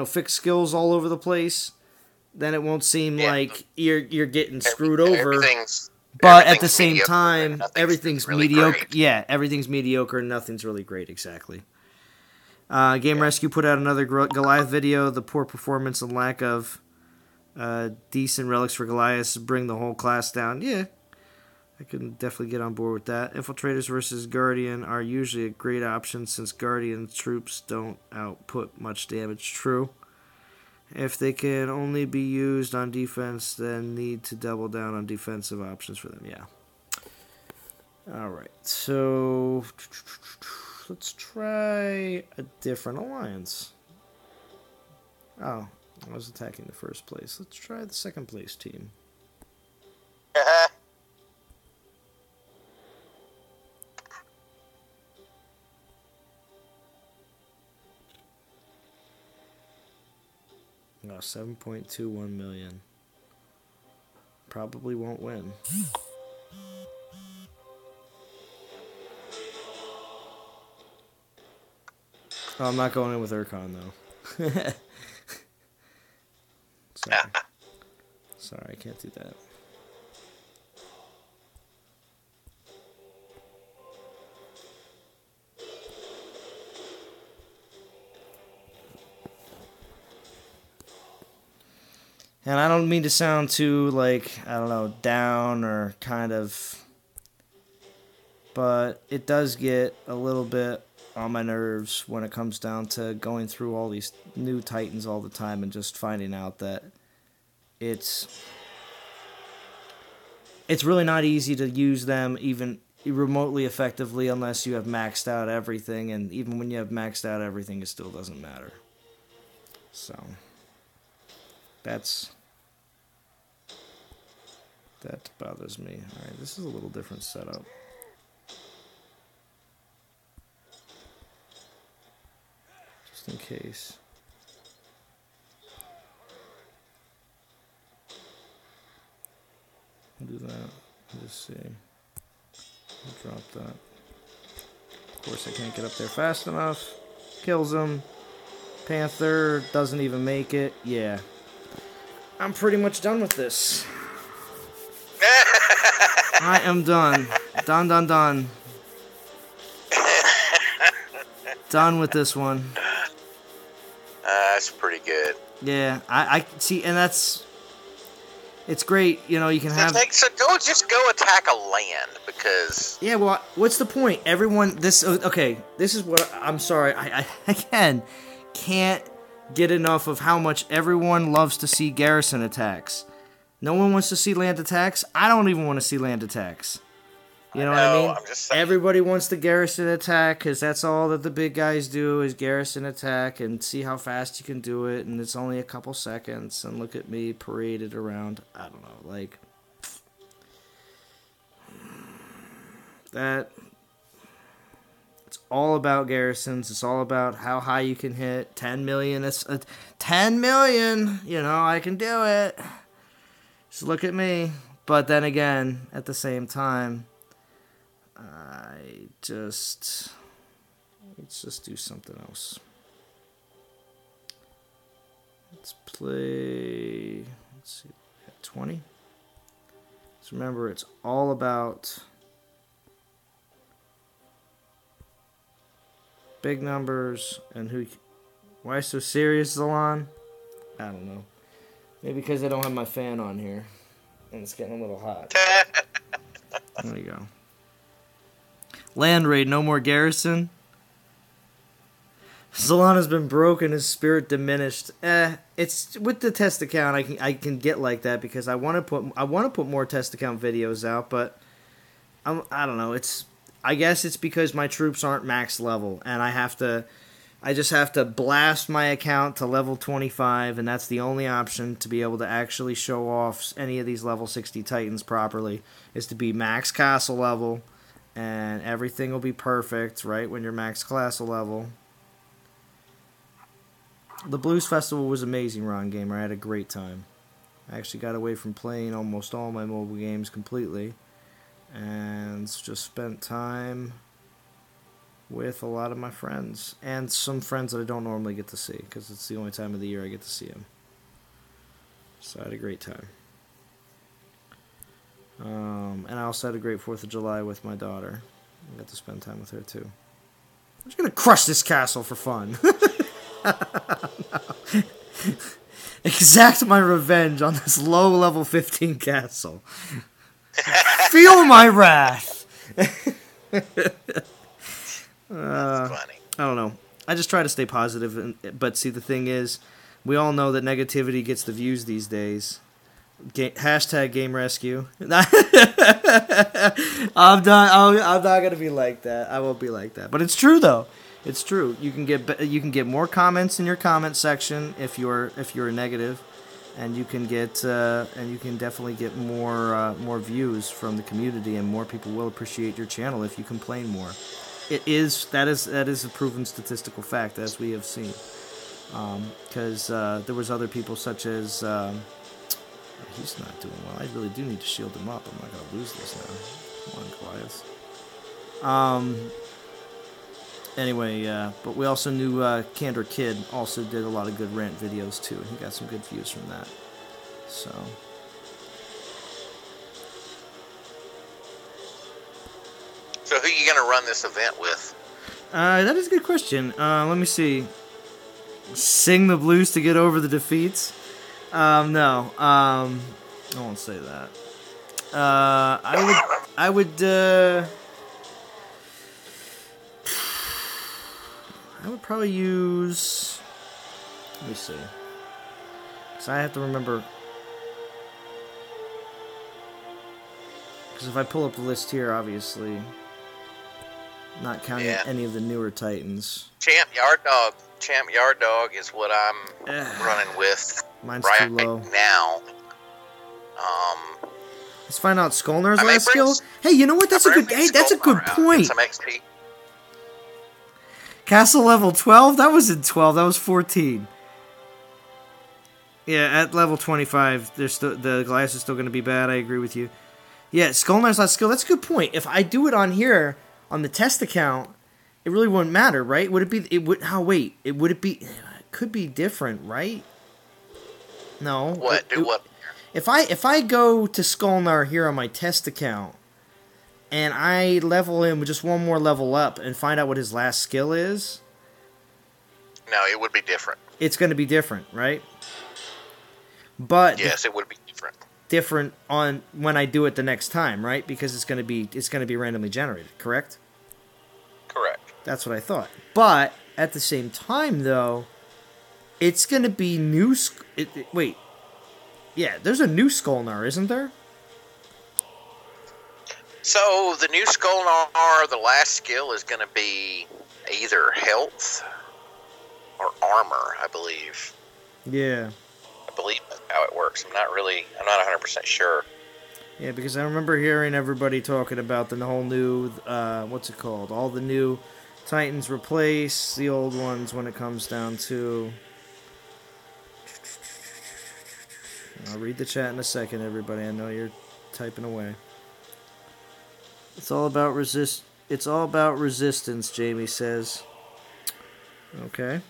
fixed skills all over the place, then it won't seem like you're getting screwed over. But at the same time, everything's really mediocre. Great. Yeah, everything's mediocre and nothing's really great, exactly. Game Rescue put out another Goliath video. The poor performance and lack of decent relics for Goliath bring the whole class down. Yeah, I can definitely get on board with that. Infiltrators versus Guardian are usually a great option since Guardian troops don't output much damage. True. If they can only be used on defense, then need to double down on defensive options for them. Yeah. Alright, so let's try a different alliance. Oh, I was attacking the first place. Let's try the second place team. Oh, 7.21 million. Probably won't win. Oh, I'm not going in with Urkon, though. Sorry, I can't do that. And I don't mean to sound too, down or kind of... But it does get a little bit on my nerves when it comes down to going through all these new Titans all the time and just finding out that it's really not easy to use them even remotely effectively unless you have maxed out everything, and even when you have maxed out everything, it still doesn't matter. So that bothers me. Alright, this is a little different setup. Just in case. I'll do that. Just see. I'll drop that. Of course, I can't get up there fast enough. Kills him. Panther doesn't even make it. Yeah. I'm pretty much done with this. I am done. Done. Done with this one. That's pretty good. Yeah, I see, and it's great. You can have. Just go attack a land, because. Yeah, well, what's the point? Everyone, this is what I'm sorry. I again can't get enough of how much everyone loves to see garrison attacks. No one wants to see land attacks. I don't even want to see land attacks. You know what I mean? Everybody wants the garrison attack because that's all that the big guys do is garrison attack and see how fast you can do it, and it's only a couple seconds, and look at me paraded around. I don't know, that. It's all about garrisons. It's all about how high you can hit. 10 million. It's 10 million. I can do it. Just look at me. But then again, at the same time, let's just do something else. Let's play, let's see, 20. So remember, it's all about big numbers and who. Why so serious, Zalon? I don't know. Maybe because I don't have my fan on here. And it's getting a little hot. There you go. Land raid, no more garrison. Zalon has been broken, his spirit diminished. It's with the test account. I can get like that because I want to put more test account videos out, but I don't know. I guess it's because my troops aren't max level, and I just have to blast my account to level 25, and that's the only option to be able to actually show off any of these level 60 Titans properly, is to be max castle level, and everything will be perfect, right, when you're max castle level. The Blues Festival was amazing, Ron Gamer. I had a great time. I actually got away from playing almost all my mobile games completely, and just spent time with a lot of my friends, and some friends that I don't normally get to see, because it's the only time of the year I get to see them. So I had a great time. And I also had a great 4th of July with my daughter. I got to spend time with her, too. I'm just going to crush this castle for fun. Exact my revenge on this low level 15 castle. Feel my wrath. That's funny. I don't know. I just try to stay positive, but see, the thing is, we all know that negativity gets the views these days. Hashtag game rescue. I'm not gonna be like that. I won't be like that. But it's true though. It's true. You can get more comments in your comment section if you're negative, and you can definitely get more views from the community, and more people will appreciate your channel if you complain more. That is a proven statistical fact, as we have seen. Because there was other people such as he's not doing well. I really do need to shield him up. I'm not gonna lose this now. Come on, Goliath. Anyway, but we also knew Candor Kid also did a lot of good rant videos too. He got some good views from that. So. So who are you going to run this event with? That is a good question. Let me see. Sing the blues to get over the defeats? No. I won't say that. I would probably use... Let me see. Because I have to remember... Because if I pull up the list here, obviously... Not counting any of the newer Titans. Champ Yard Dog is what I'm running with. Mine's right too low now. Let's find out Skolnar's last skill. Hey, you know what? That's a good point. Some XP. Castle level 12? That wasn't 12. That was 14. Yeah, at level 25, the glass is still going to be bad. I agree with you. Yeah, Skolnar's last skill. That's a good point. If I do it on here, on the test account, it really wouldn't matter, right? Would it be... It would... Oh, wait. It could be different, right? No. What? Do what? If I go to Skolnar here on my test account, and I level him with just one more level up and find out what his last skill is... No, it would be different. It's going to be different, right? But... Yes, it would be different. Different on when I do it the next time, right? Because it's going to be randomly generated, correct? Correct. That's what I thought. But at the same time, though, it's going to be new. Wait, yeah, there's a new Skolnar, isn't there? So the new Skolnar, the last skill is going to be either health or armor, I believe. Yeah. I believe that's how it works. I'm not 100% sure. Yeah, because I remember hearing everybody talking about the whole new, what's it called? All the new Titans replace the old ones when it comes down to... I'll read the chat in a second, everybody. I know you're typing away. It's all about resistance, Jamie says. Okay.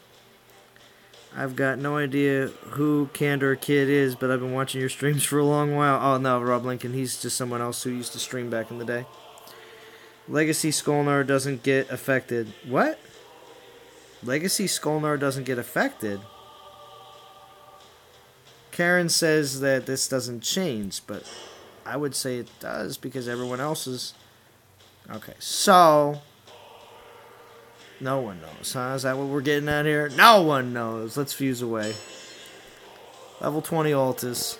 I've got no idea who Candor Kid is, but I've been watching your streams for a long while. Oh, no, Rob Lincoln. He's just someone else who used to stream back in the day. Legacy Skolnar doesn't get affected. What? Legacy Skolnar doesn't get affected? Karen says that this doesn't change, but I would say it does because everyone else is... Okay, so... No one knows, huh? Is that what we're getting at here? No one knows. Let's fuse away. Level 20 Altus.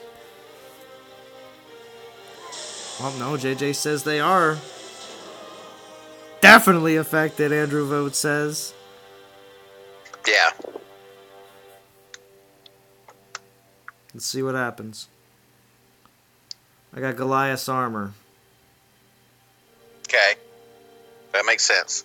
Well, no, JJ says they are. Definitely affected, Andrew Vogt says. Yeah. Let's see what happens. I got Goliath's armor. Okay. That makes sense.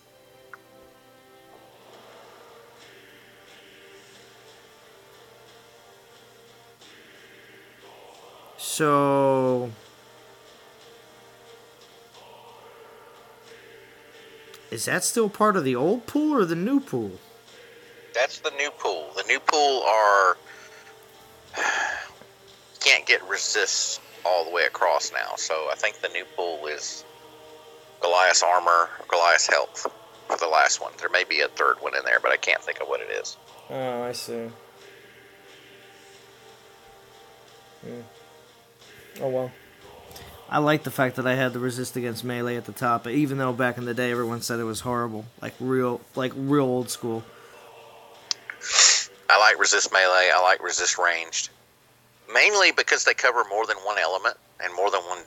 So... Is that still part of the old pool or the new pool? That's the new pool. The new pool are... can't get resists all the way across now. So I think the new pool is Goliath's armor, Goliath's health for the last one. There may be a third one in there, but I can't think of what it is. Oh, I see. Oh, well. I like the fact that I had the resist against melee at the top, even though back in the day everyone said it was horrible. Like real old school. I like resist melee. I like resist ranged. Mainly because they cover more than one element and more than one,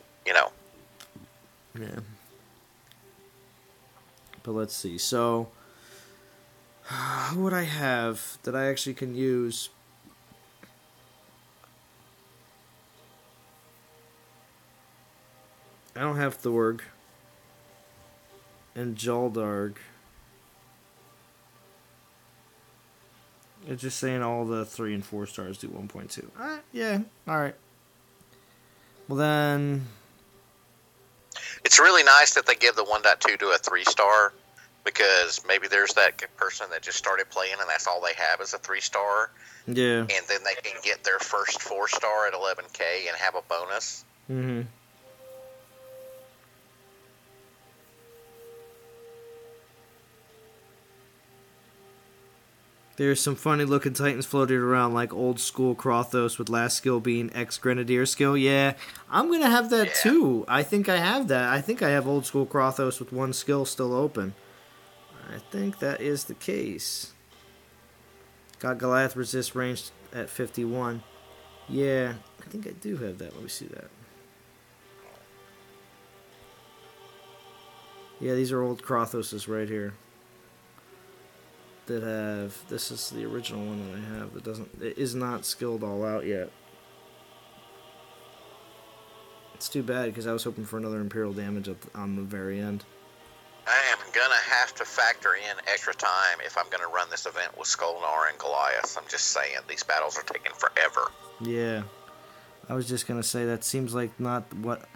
Yeah. But let's see. So, who would I have that I actually can use? I don't have Thorg. And Jaldarg. It's just saying all the 3 and 4 stars do 1.2. Yeah, alright. Well then... It's really nice that they give the 1.2 to a 3-star, because maybe there's that person that just started playing and that's all they have is a 3-star. Yeah. And then they can get their first 4-star at 11K and have a bonus. Mm-hmm. There's some funny looking Titans floating around like old school Krothos with last skill being ex-Grenadier skill. Yeah, I'm going to have that too. I think I have that. I think I have old school Krothos with one skill still open. I think that is the case. Got Goliath resist ranged at 51. Yeah, I think I do have that. Let me see that. Yeah, these are old Krothoses right here. That have, this is the original one that I have that it is not skilled all out yet. It's too bad because I was hoping for another Imperial damage on the very end. I am going to have to factor in extra time if I'm going to run this event with Skolnar and Goliath. I'm just saying, these battles are taking forever. Yeah. I was just going to say that seems like not what...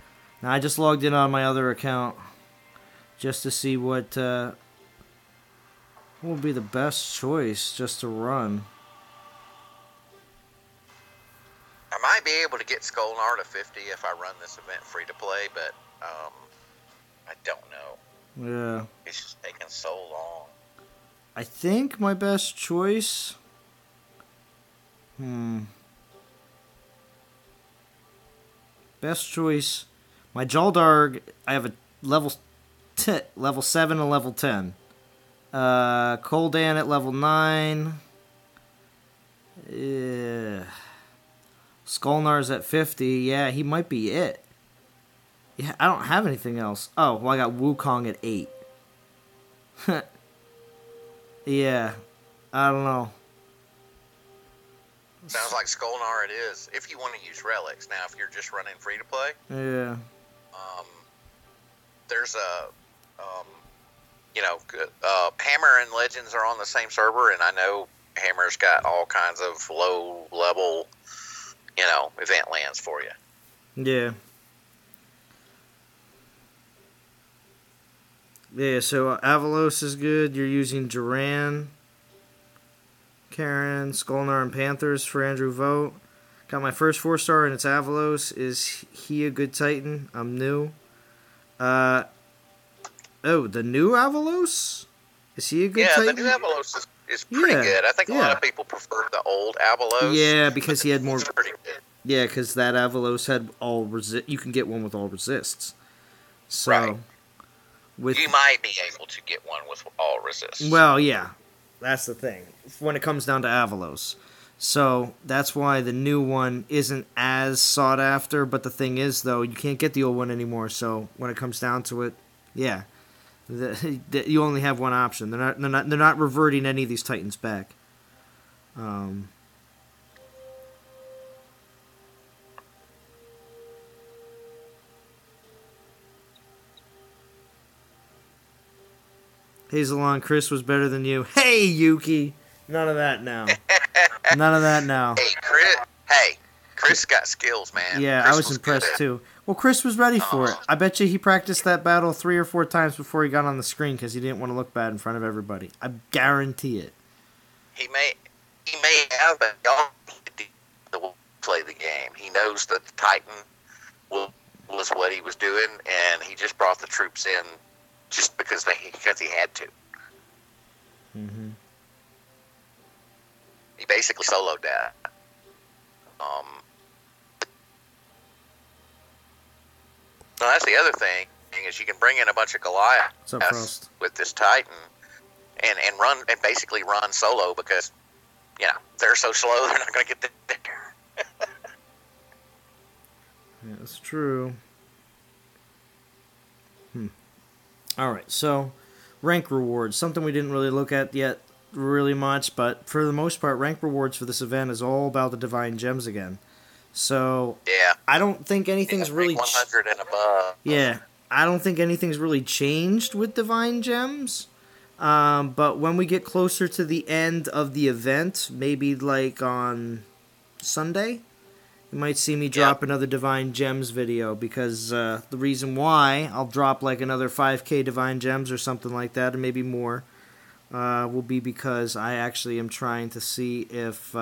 Now, I just logged in on my other account just to see what would be the best choice just to run. I might be able to get Skolnar to 50 if I run this event free to play, but I don't know. Yeah. It's just taking so long. I think my best choice... Best choice... My Jaldarg, I have a level 7 and level 10. Koldan at level 9. Skolnar's at 50. Yeah, he might be it. Yeah, I don't have anything else. Oh, well, I got Wukong at 8. Yeah, I don't know. Sounds like Skolnar it is, if you want to use relics. Now, if you're just running free to play, yeah. There's a, Hammer and Legends are on the same server, and I know Hammer's got all kinds of low level, event lands for you. Yeah. Yeah, so Avalos is good. You're using Duran. Karen, Skolnar, and Panthers for Andrew Vogt. Got my first 4-star, and it's Avalos. Is he a good Titan? I'm new. The new Avalos? Is he a good Titan? Yeah, the new Avalos is pretty good. I think a lot of people prefer the old Avalos. Yeah, because he had more. Pretty good. Yeah, because that Avalos had all resist. You can get one with all resists. So, right. With you might be able to get one with all resists. Well, yeah, that's the thing when it comes down to Avalos. So that's why the new one isn't as sought after. But the thing is, though, you can't get the old one anymore. So when it comes down to it, yeah, you only have one option. They're not reverting any of these Titans back. Zalon, Chris was better than you. Hey, Yuki! None of that now. None of that now. Chris got skills, man. Yeah, Chris I was impressed good. too. Well, Chris was ready for it. I bet you he practiced that battle 3 or 4 times before he got on the screen because he didn't want to look bad in front of everybody. I guarantee it. He may have, but y'all play the game. He knows that the Titan was what he was doing, and he just brought the troops in just because he had to. Mm-hmm. He basically soloed that. No, that's the other thing is you can bring in a bunch of Goliaths with this Titan and basically run solo because they're so slow they're not going to get there. Yeah, that's true. All right, so rank rewards, something we didn't really look at yet really much, but for the most part, rank rewards for this event is all about the Divine Gems again. So yeah, I don't think anything's really 100 and above. Yeah, I don't think anything's really changed with Divine Gems. But when we get closer to the end of the event, maybe like on Sunday, you might see me drop another Divine Gems video because the reason why I'll drop like another 5K Divine Gems or something like that, and maybe more, will be because I actually am trying to see if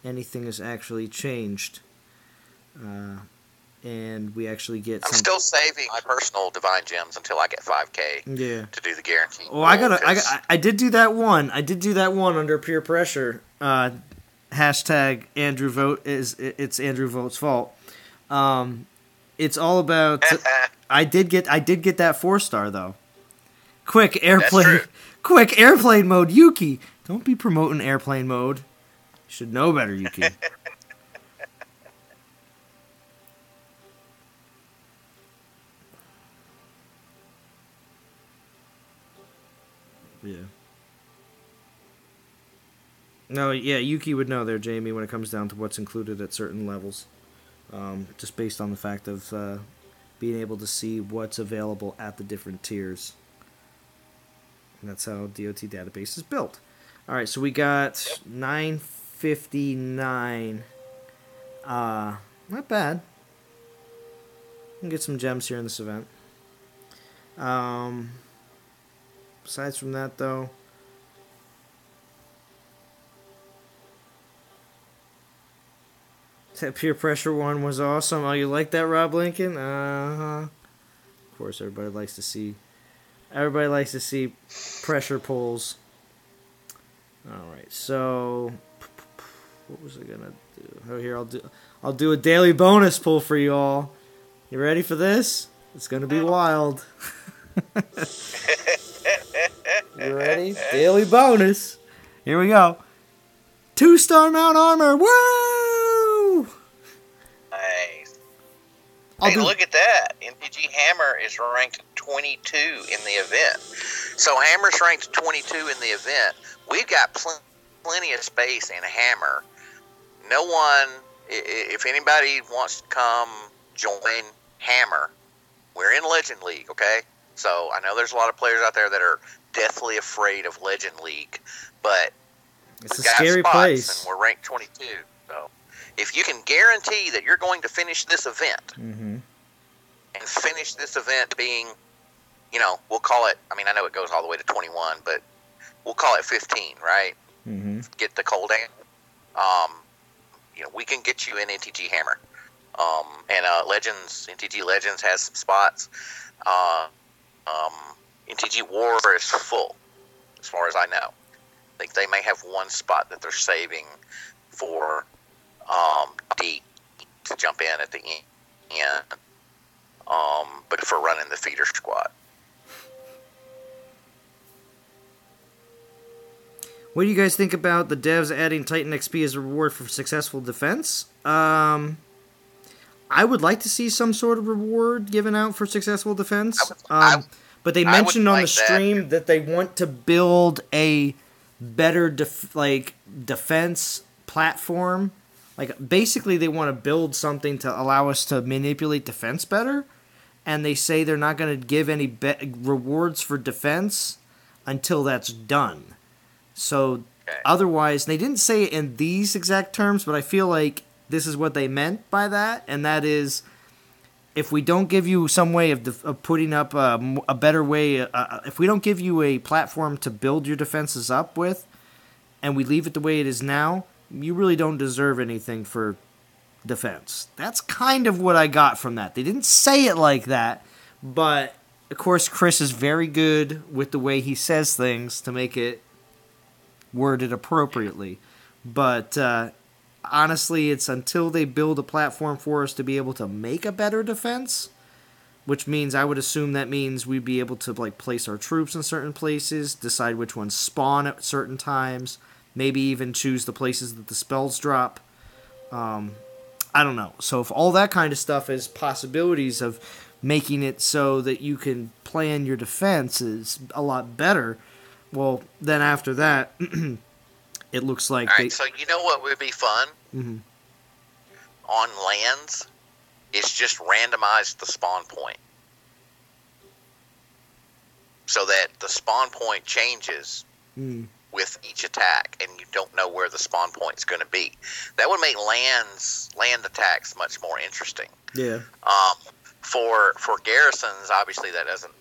anything has actually changed. And we actually get I'm still saving my personal Divine Gems until I get 5K to do the guarantee. Oh, I did do that one. I did do that one under peer pressure. Hashtag Andrew Vogt it's Andrew Vogt's fault. It's all about I did get that 4-star though. Quick airplane mode, Yuki. Don't be promoting airplane mode. You should know better, Yuki. Yeah. No, yeah, Yuki would know there, Jamie, when it comes down to what's included at certain levels. Just based on the fact of being able to see what's available at the different tiers. And that's how DOT database is built. Alright, so we got 959. Not bad. We can get some gems here in this event. Besides from that, though, that peer pressure one was awesome. Oh, you like that, Rob Lincoln? Of course, everybody likes to see pressure pulls. All right, so what was I gonna do? Oh, here I'll do a daily bonus pull for you all. You ready for this? It's gonna be wild. You ready? Daily bonus. Here we go. 2-star Mount Armor. Woo! Nice. Look at that. NPG Hammer is ranked 22 in the event. So Hammer's ranked 22 in the event. We've got plenty of space in Hammer. No one, if anybody wants to come join Hammer, we're in Legend League, okay? So I know there's a lot of players out there that are deathly afraid of Legend League, but it's a scary place. And we're ranked 22. So if you can guarantee that you're going to finish this event, and finish this event being, we'll call it, I know it goes all the way to 21, but we'll call it 15, right? get the cooldown. We can get you an NTG hammer. And Legends, NTG Legends has some spots. NTG War is full, as far as I know. I think they may have one spot that they're saving for D to jump in at the end. But for running the feeder squad. What do you guys think about the devs adding Titan XP as a reward for successful defense? I would like to see some sort of reward given out for successful defense. But they mentioned on the stream that they want to build a better defense platform. Like, basically, they want to build something to allow us to manipulate defense better. And they say they're not going to give any rewards for defense until that's done. So, otherwise, they didn't say it in these exact terms, but I feel like this is what they meant by that. And that is, if we don't give you some way of putting up a better way, if we don't give you a platform to build your defenses up with, and we leave it the way it is now, you really don't deserve anything for defense. That's kind of what I got from that. They didn't say it like that, but of course Chris is very good with the way he says things to make it worded appropriately. But honestly, it's until they build a platform for us to be able to make a better defense, which means I would assume that means we'd be able to place our troops in certain places, decide which ones spawn at certain times, maybe even choose the places that the spells drop. I don't know. So if all that kind of stuff is possibilities of making it so that you can plan your defenses a lot better, well, then after that, it looks like... All right, so you know what would be fun? Mm-hmm. On lands, is just randomize the spawn point. So that the spawn point changes with each attack, and you don't know where the spawn point is going to be. That would make land attacks much more interesting. Yeah. For garrisons, obviously that doesn't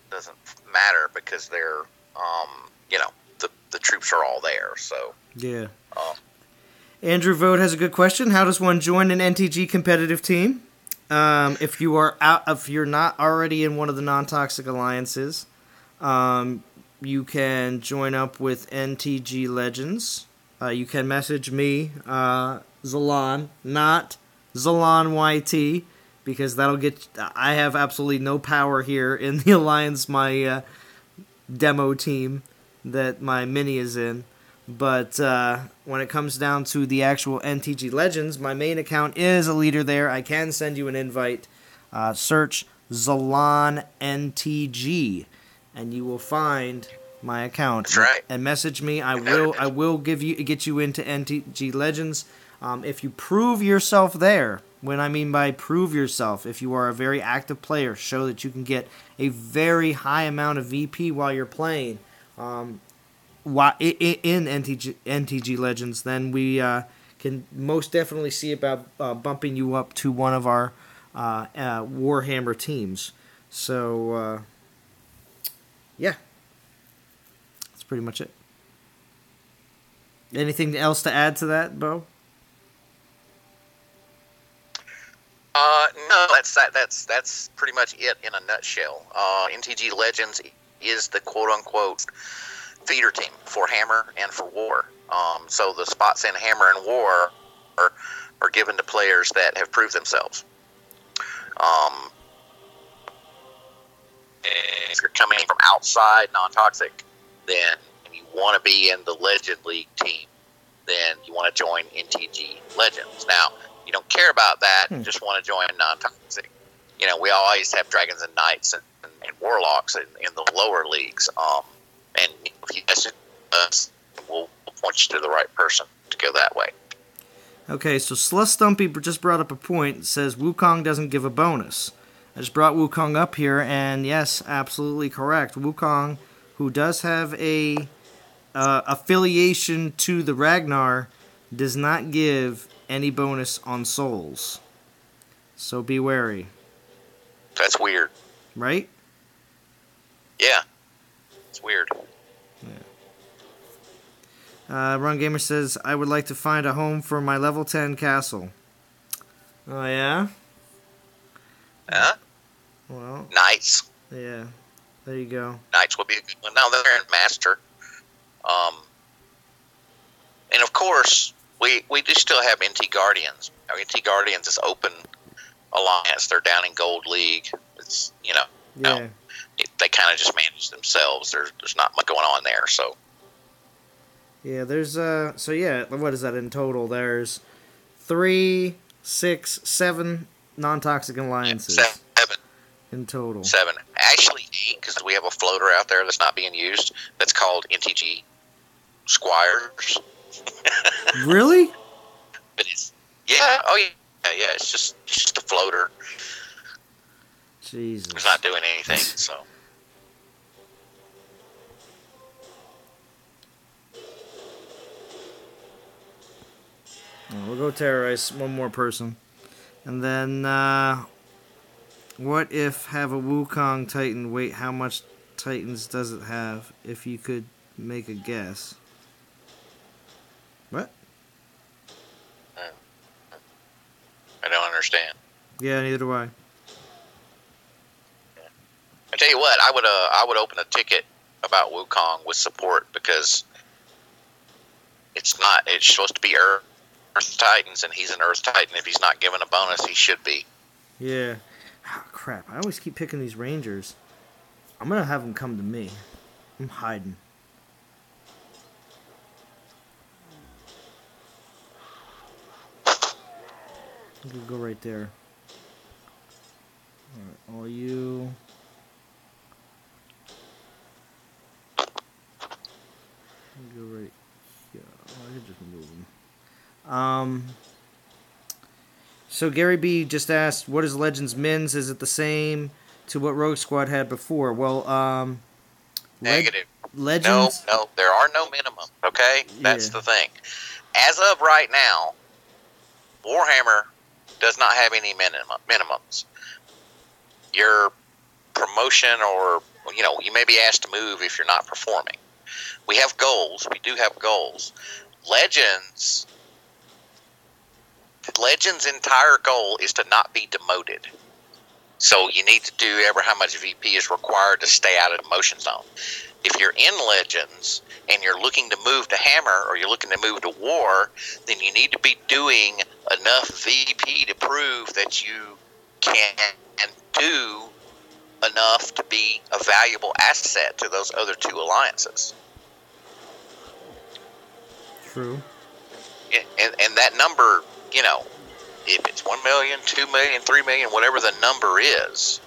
matter because they're the troops are all there. So yeah. Andrew Vogt has a good question. How does one join an NTG competitive team? If you're not already in one of the non-toxic alliances, you can join up with NTG Legends. You can message me, Zalon, not Zalon YT, because that'll get... I have absolutely no power here in the alliance, my demo team that my mini is in. But when it comes down to the actual NTG Legends, my main account is a leader there. I can send you an invite. Search Zalon NTG, and you will find my account. That's right. And message me. I will get you into NTG Legends. If you prove yourself there, when I mean by prove yourself, if you are a very active player, show that you can get a very high amount of VP while you're playing. In NTG Legends, then we can most definitely see about bumping you up to one of our Warhammer teams. So, yeah. That's pretty much it. Anything else to add to that, Bo? No, that's pretty much it in a nutshell. NTG Legends is the quote-unquote feeder team for Hammer and for War. So the spots in Hammer and War are given to players that have proved themselves. And if you're coming from outside non-toxic, then you want to be in the Legend League team, then you want to join NTG Legends. Now, you don't care about that, you just want to join non-toxic. We always have Dragons and Knights and Warlocks in the lower leagues. And if you message us, we'll point you to the right person to go that way. Okay, so Slush Stumpy just brought up a point. It says Wukong doesn't give a bonus. I just brought Wukong up here, and yes, absolutely correct. Wukong, who does have a affiliation to the Ragnar, does not give any bonus on souls. So be wary. That's weird. Right? Yeah. It's weird. Yeah. Run Gamer says, I would like to find a home for my level 10 castle. Oh, yeah? Huh? Well, Knights. yeah. There you go. Knights would be a good one. Now they're in Master. And of course, we do still have NT Guardians. Our NT Guardians is open alliance. They're down in Gold League. It's, Yeah. they kind of just manage themselves. There's not much going on there. So Yeah, there's, so yeah, what is that in total? There's 3, 6, 7 non-toxic alliances. 7. In total. 7. Actually 8, because we have a floater out there that's not being used. That's called NTG Squires. Really? But it's, yeah, oh yeah, yeah. It's just a floater. Jesus. It's not doing anything. So. We'll go terrorize one more person. And then, what if have a Wukong Titan? Wait, how much Titans does it have? If you could make a guess. What? I don't understand. Yeah, neither do I. I tell you what, I would open a ticket about Wukong with support because it's supposed to be Earth Titans, and he's an Earth Titan. If he's not given a bonus, he should be. Yeah. Oh, crap, I always keep picking these Rangers. I'm gonna have them come to me. I'm hiding. I'm gonna go right there. Alright, all you. Go right here. Oh, I can just move them. So Gary B just asked, what is Legends Mins? Is it the same to what Rogue Squad had before? Well, Negative. Legends? No, there are no minimums, okay? That's the thing. As of right now, Warhammer does not have any minimums. Your promotion or, you may be asked to move if you're not performing. We have goals. We do have goals. Legends' entire goal is to not be demoted. So you need to do how much VP is required to stay out of the demotion zone. If you're in Legends and you're looking to move to Hammer or you're looking to move to War, then you need to be doing enough VP to prove that you can do enough to be a valuable asset to those other two alliances. True. And that number, if it's 1 million, 2 million, 3 million, whatever the number is,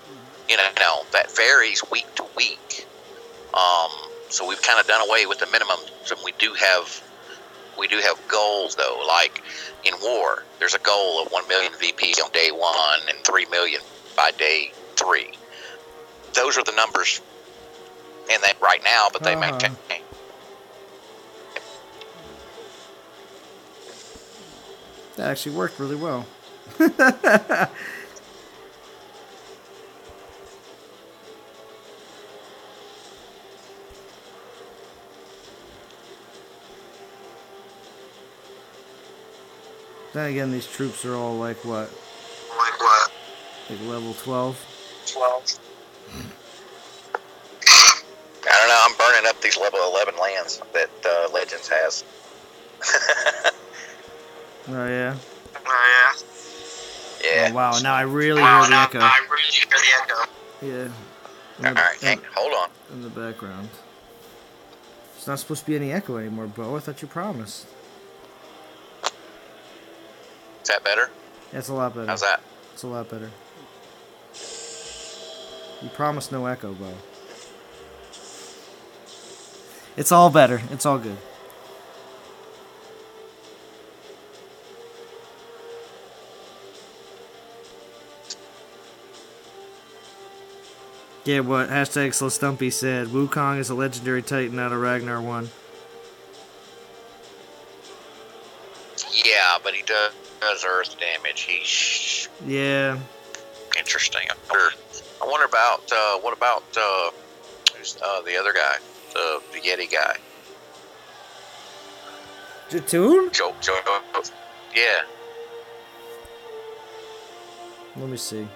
that varies week to week. So we've kind of done away with the minimum. So we do have goals though. Like in War, there's a goal of 1 million VPs on day 1 and 3 million by day 3. Those are the numbers in that right now, but they maintain. That actually worked really well. Then again, these troops are all like what? Like what? Like level 12? 12. I don't know. I'm burning up these level 11 lands that Legends has. Oh, yeah? Yeah. Oh, wow. Now I really hear the echo. Yeah. Alright, hey, hold on. In the background. It's not supposed to be any echo anymore, Bo. I thought you promised. Is that better? That's a lot better. How's that? It's a lot better. You promised no echo, Bo. It's all better. It's all good. Yeah, what hashtag Slow Stumpy said. Wukong is a legendary titan out of Ragnar 1. Yeah, but he does earth damage. He's interesting. I wonder about what about who's the other guy, the Yeti guy? Jatoon? Yeah, Let me see.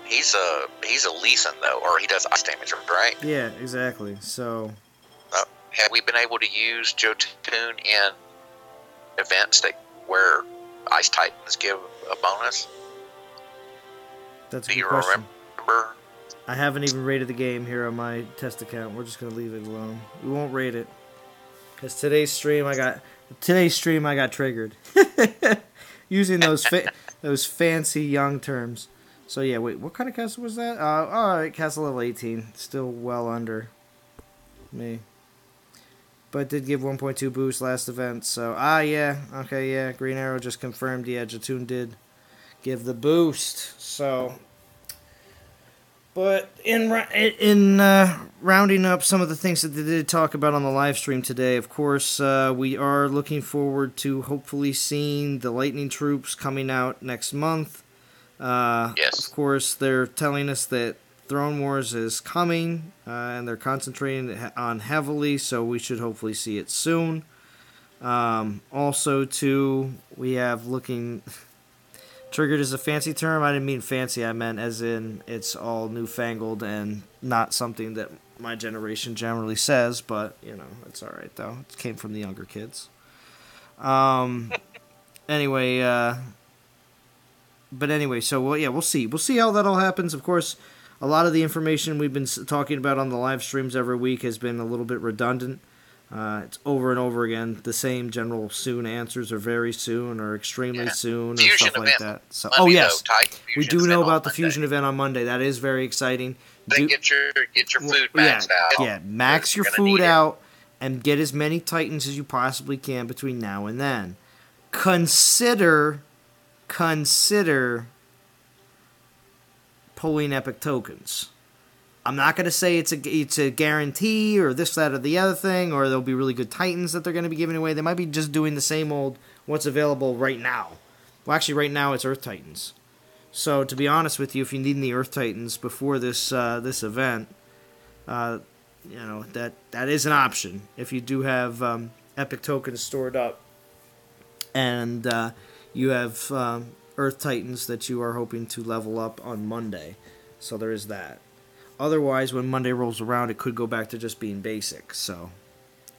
he's a Leeson though, or he does ice damage, right? Yeah, exactly. So Have we been able to use Jotun in events where Ice Titans give a bonus? that's a Do good you question. remember? I haven't even rated the game here on my test account. We're just gonna leave it alone. We won't rate it because today's stream I got triggered using those fancy young terms. So yeah, wait, what kind of castle was that? All right, castle level 18, still well under me, but did give 1.2 boost last event. So yeah, okay, yeah, Green Arrow just confirmed. Yeah, Jatoon did give the boost. So. But in rounding up some of the things that they did talk about on the live stream today, of course, we are looking forward to hopefully seeing the Lightning Troops coming out next month. Yes. Of course, they're telling us that Throne Wars is coming, and they're concentrating on heavily, so we should hopefully see it soon. Also, too, we have looking... Triggered is a fancy term. I didn't mean fancy. I meant as in it's all newfangled and not something that my generation generally says. But it's all right though. It came from the younger kids. Anyway, so we'll see. We'll see how that all happens. Of course, a lot of the information we've been talking about on the live streams every week has been a little bit redundant. It's over and over again. The same general soon answers, or very soon, or extremely soon, or Fusion stuff like event that. So, Monday, yes, we do know about the Monday. fusion event on Monday. That is very exciting. Then get your food maxed out. Yeah, max your food out and get as many Titans as you possibly can between now and then. Consider pulling epic tokens. I'm not going to say it's a guarantee or this, that, or the other thing, or there'll be really good Titans that they're going to be giving away. They might be just doing the same old what's available right now. Well, actually, right now it's Earth Titans. So, to be honest with you, if you need the Earth Titans before this event, that is an option. If you do have epic tokens stored up, and you have Earth Titans that you are hoping to level up on Monday, so there is that. Otherwise, when Monday rolls around, it could go back to just being basic. So,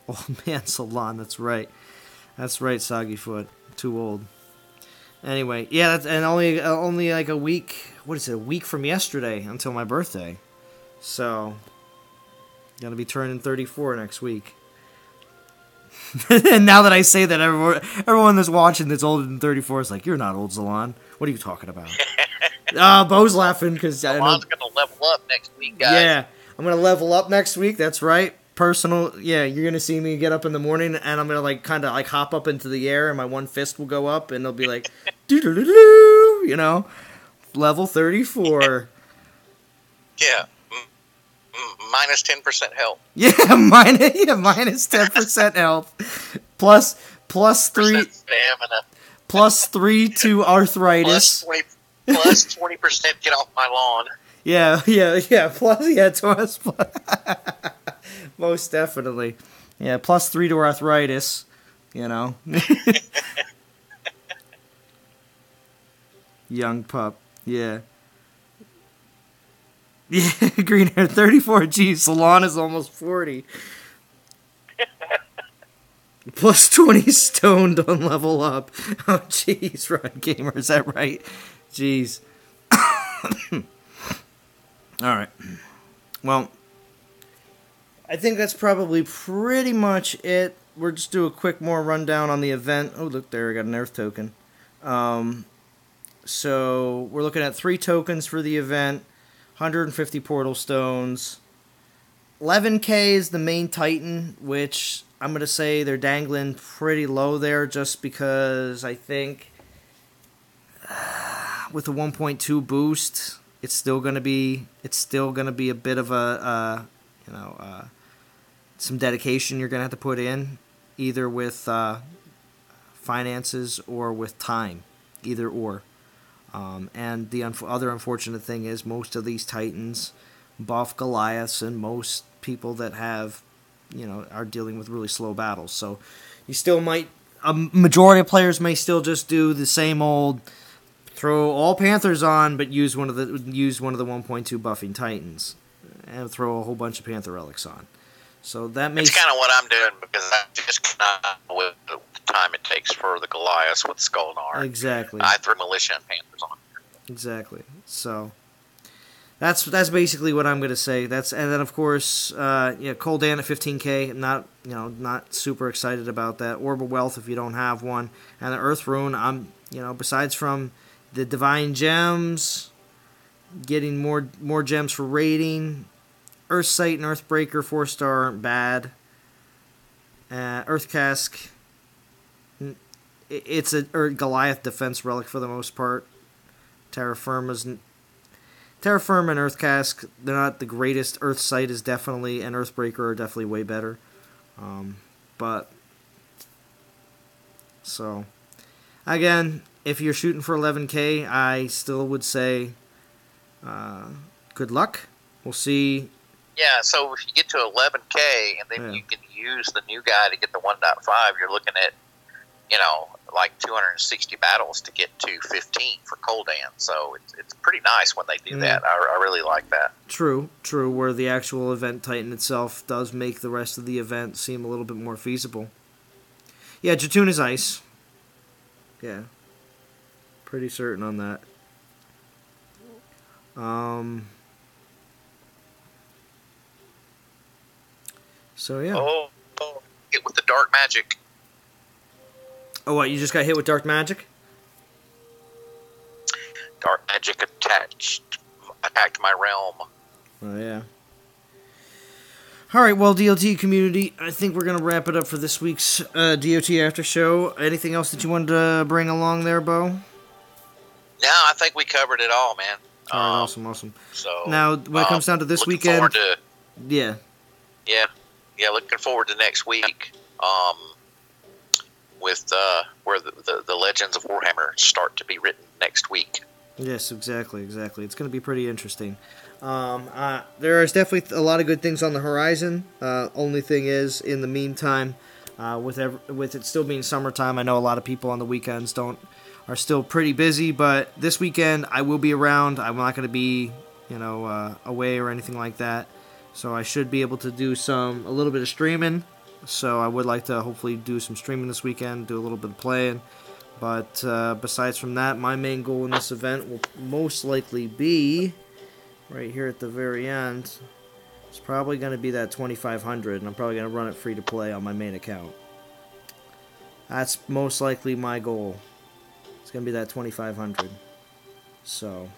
oh man, Zalon, that's right, Soggy Foot, too old. Anyway, yeah, and only like a week. What is it? A week from yesterday until my birthday. So, gonna be turning 34 next week. And now that I say that, everyone that's watching that's older than 34 is like, "You're not old, Zalon. What are you talking about?" Bo's laughing because Zalon's gonna level up next week, guys. Yeah, I'm gonna level up next week. That's right. Personal. Yeah, you're gonna see me get up in the morning, and I'm gonna kind of hop up into the air, and my one fist will go up, and it'll be like, doo-doo-doo-doo, level 34. Yeah. Minus 10% health. Yeah, minus 10% health. Plus 3 stamina. Plus 3 to arthritis. Plus 20% get off my lawn. Yeah. Plus, most definitely. Yeah, plus 3 to arthritis. Young pup. Yeah. Yeah, green hair, 34. Geez, Zalon is almost 40. Plus 20 stoned on level up. Oh, jeez, Rod Gamer, is that right? Jeez. Alright. Well, I think that's probably pretty much it. We'll just do a quick more rundown on the event. Oh, look there, I got an Earth token. So, we're looking at 3 tokens for the event. 150 portal stones. 11k is the main Titan, which I'm going to say they're dangling pretty low there just because I think with a 1.2 boost, it's still going to be a bit of some dedication you're going to have to put in, either with finances or with time, either or. And the other unfortunate thing is most of these Titans buff Goliaths, and most people that have, are dealing with really slow battles. So you still might a majority of players may still just do the same old throw all Panthers on, but use one of the 1.2 buffing Titans, and throw a whole bunch of Panther relics on. So that makes it's kind of what I'm doing because I just cannot with the time it takes for the Goliaths with Skull and Arm. Exactly. I threw Militia and Panthers on. Exactly. So that's basically what I'm gonna say. And then of course, Coldan at 15K. Not super excited about that. Orb of Wealth if you don't have one, and the Earth Rune. I'm besides from the Divine Gems, getting more gems for raiding. Earth Sight and Earthbreaker 4-star aren't bad. Earth Cask. It's a Goliath defense relic for the most part. Terra Firma and Earth Cask, they're not the greatest. Earth Sight is definitely, and Earthbreaker are definitely way better. So again, if you're shooting for 11K, I still would say good luck. We'll see. Yeah, so if you get to 11K and then you can use the new guy to get the 1.5, you're looking at, like 260 battles to get to 15 for Coldan. So it's pretty nice when they do that. I really like that. True, where the actual event Titan itself does make the rest of the event seem a little bit more feasible. Yeah, Jatoon is ice. Yeah. Pretty certain on that. So yeah. Oh, hit with the dark magic. Oh, what? You just got hit with dark magic? Dark magic attacked my realm. Oh yeah. All right, well, DLT community, I think we're gonna wrap it up for this week's DOT After Show. Anything else that you wanted to bring along there, Bo? No, I think we covered it all, man. All right, awesome. So now, when it comes down to this weekend, yeah, looking forward to next week. With where the Legends of Warhammer start to be written next week. Yes, exactly. It's going to be pretty interesting. There is definitely a lot of good things on the horizon. Only thing is, in the meantime, with it still being summertime, I know a lot of people on the weekends are still pretty busy. But this weekend, I will be around. I'm not going to be, away or anything like that. So I should be able to do a little bit of streaming. So I would like to hopefully do some streaming this weekend, do a little bit of playing. But besides from that, my main goal in this event will most likely be, right here at the very end, it's probably going to be that 2,500, and I'm probably going to run it free to play on my main account. That's most likely my goal. It's going to be that 2,500. So,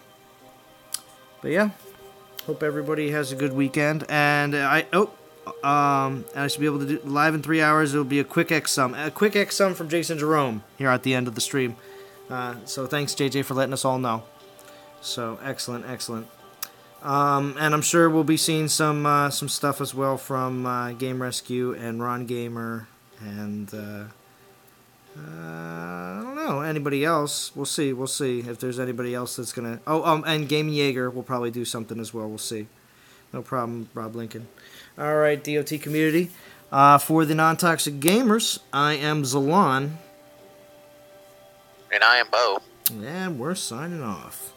but yeah, hope everybody has a good weekend. And I should be able to do live in 3 hours. It'll be a quick X sum from Jason Jerome here at the end of the stream. So thanks, JJ, for letting us all know. So excellent. And I'm sure we'll be seeing some stuff as well from Game Rescue and Ron Gamer and I don't know, anybody else. We'll see if there's anybody else that's gonna. And Game Jaeger will probably do something as well. We'll see. No problem, Rob Lincoln. All right, DOT community. For the non-toxic gamers, I am Zalon. And I am Bo. And we're signing off.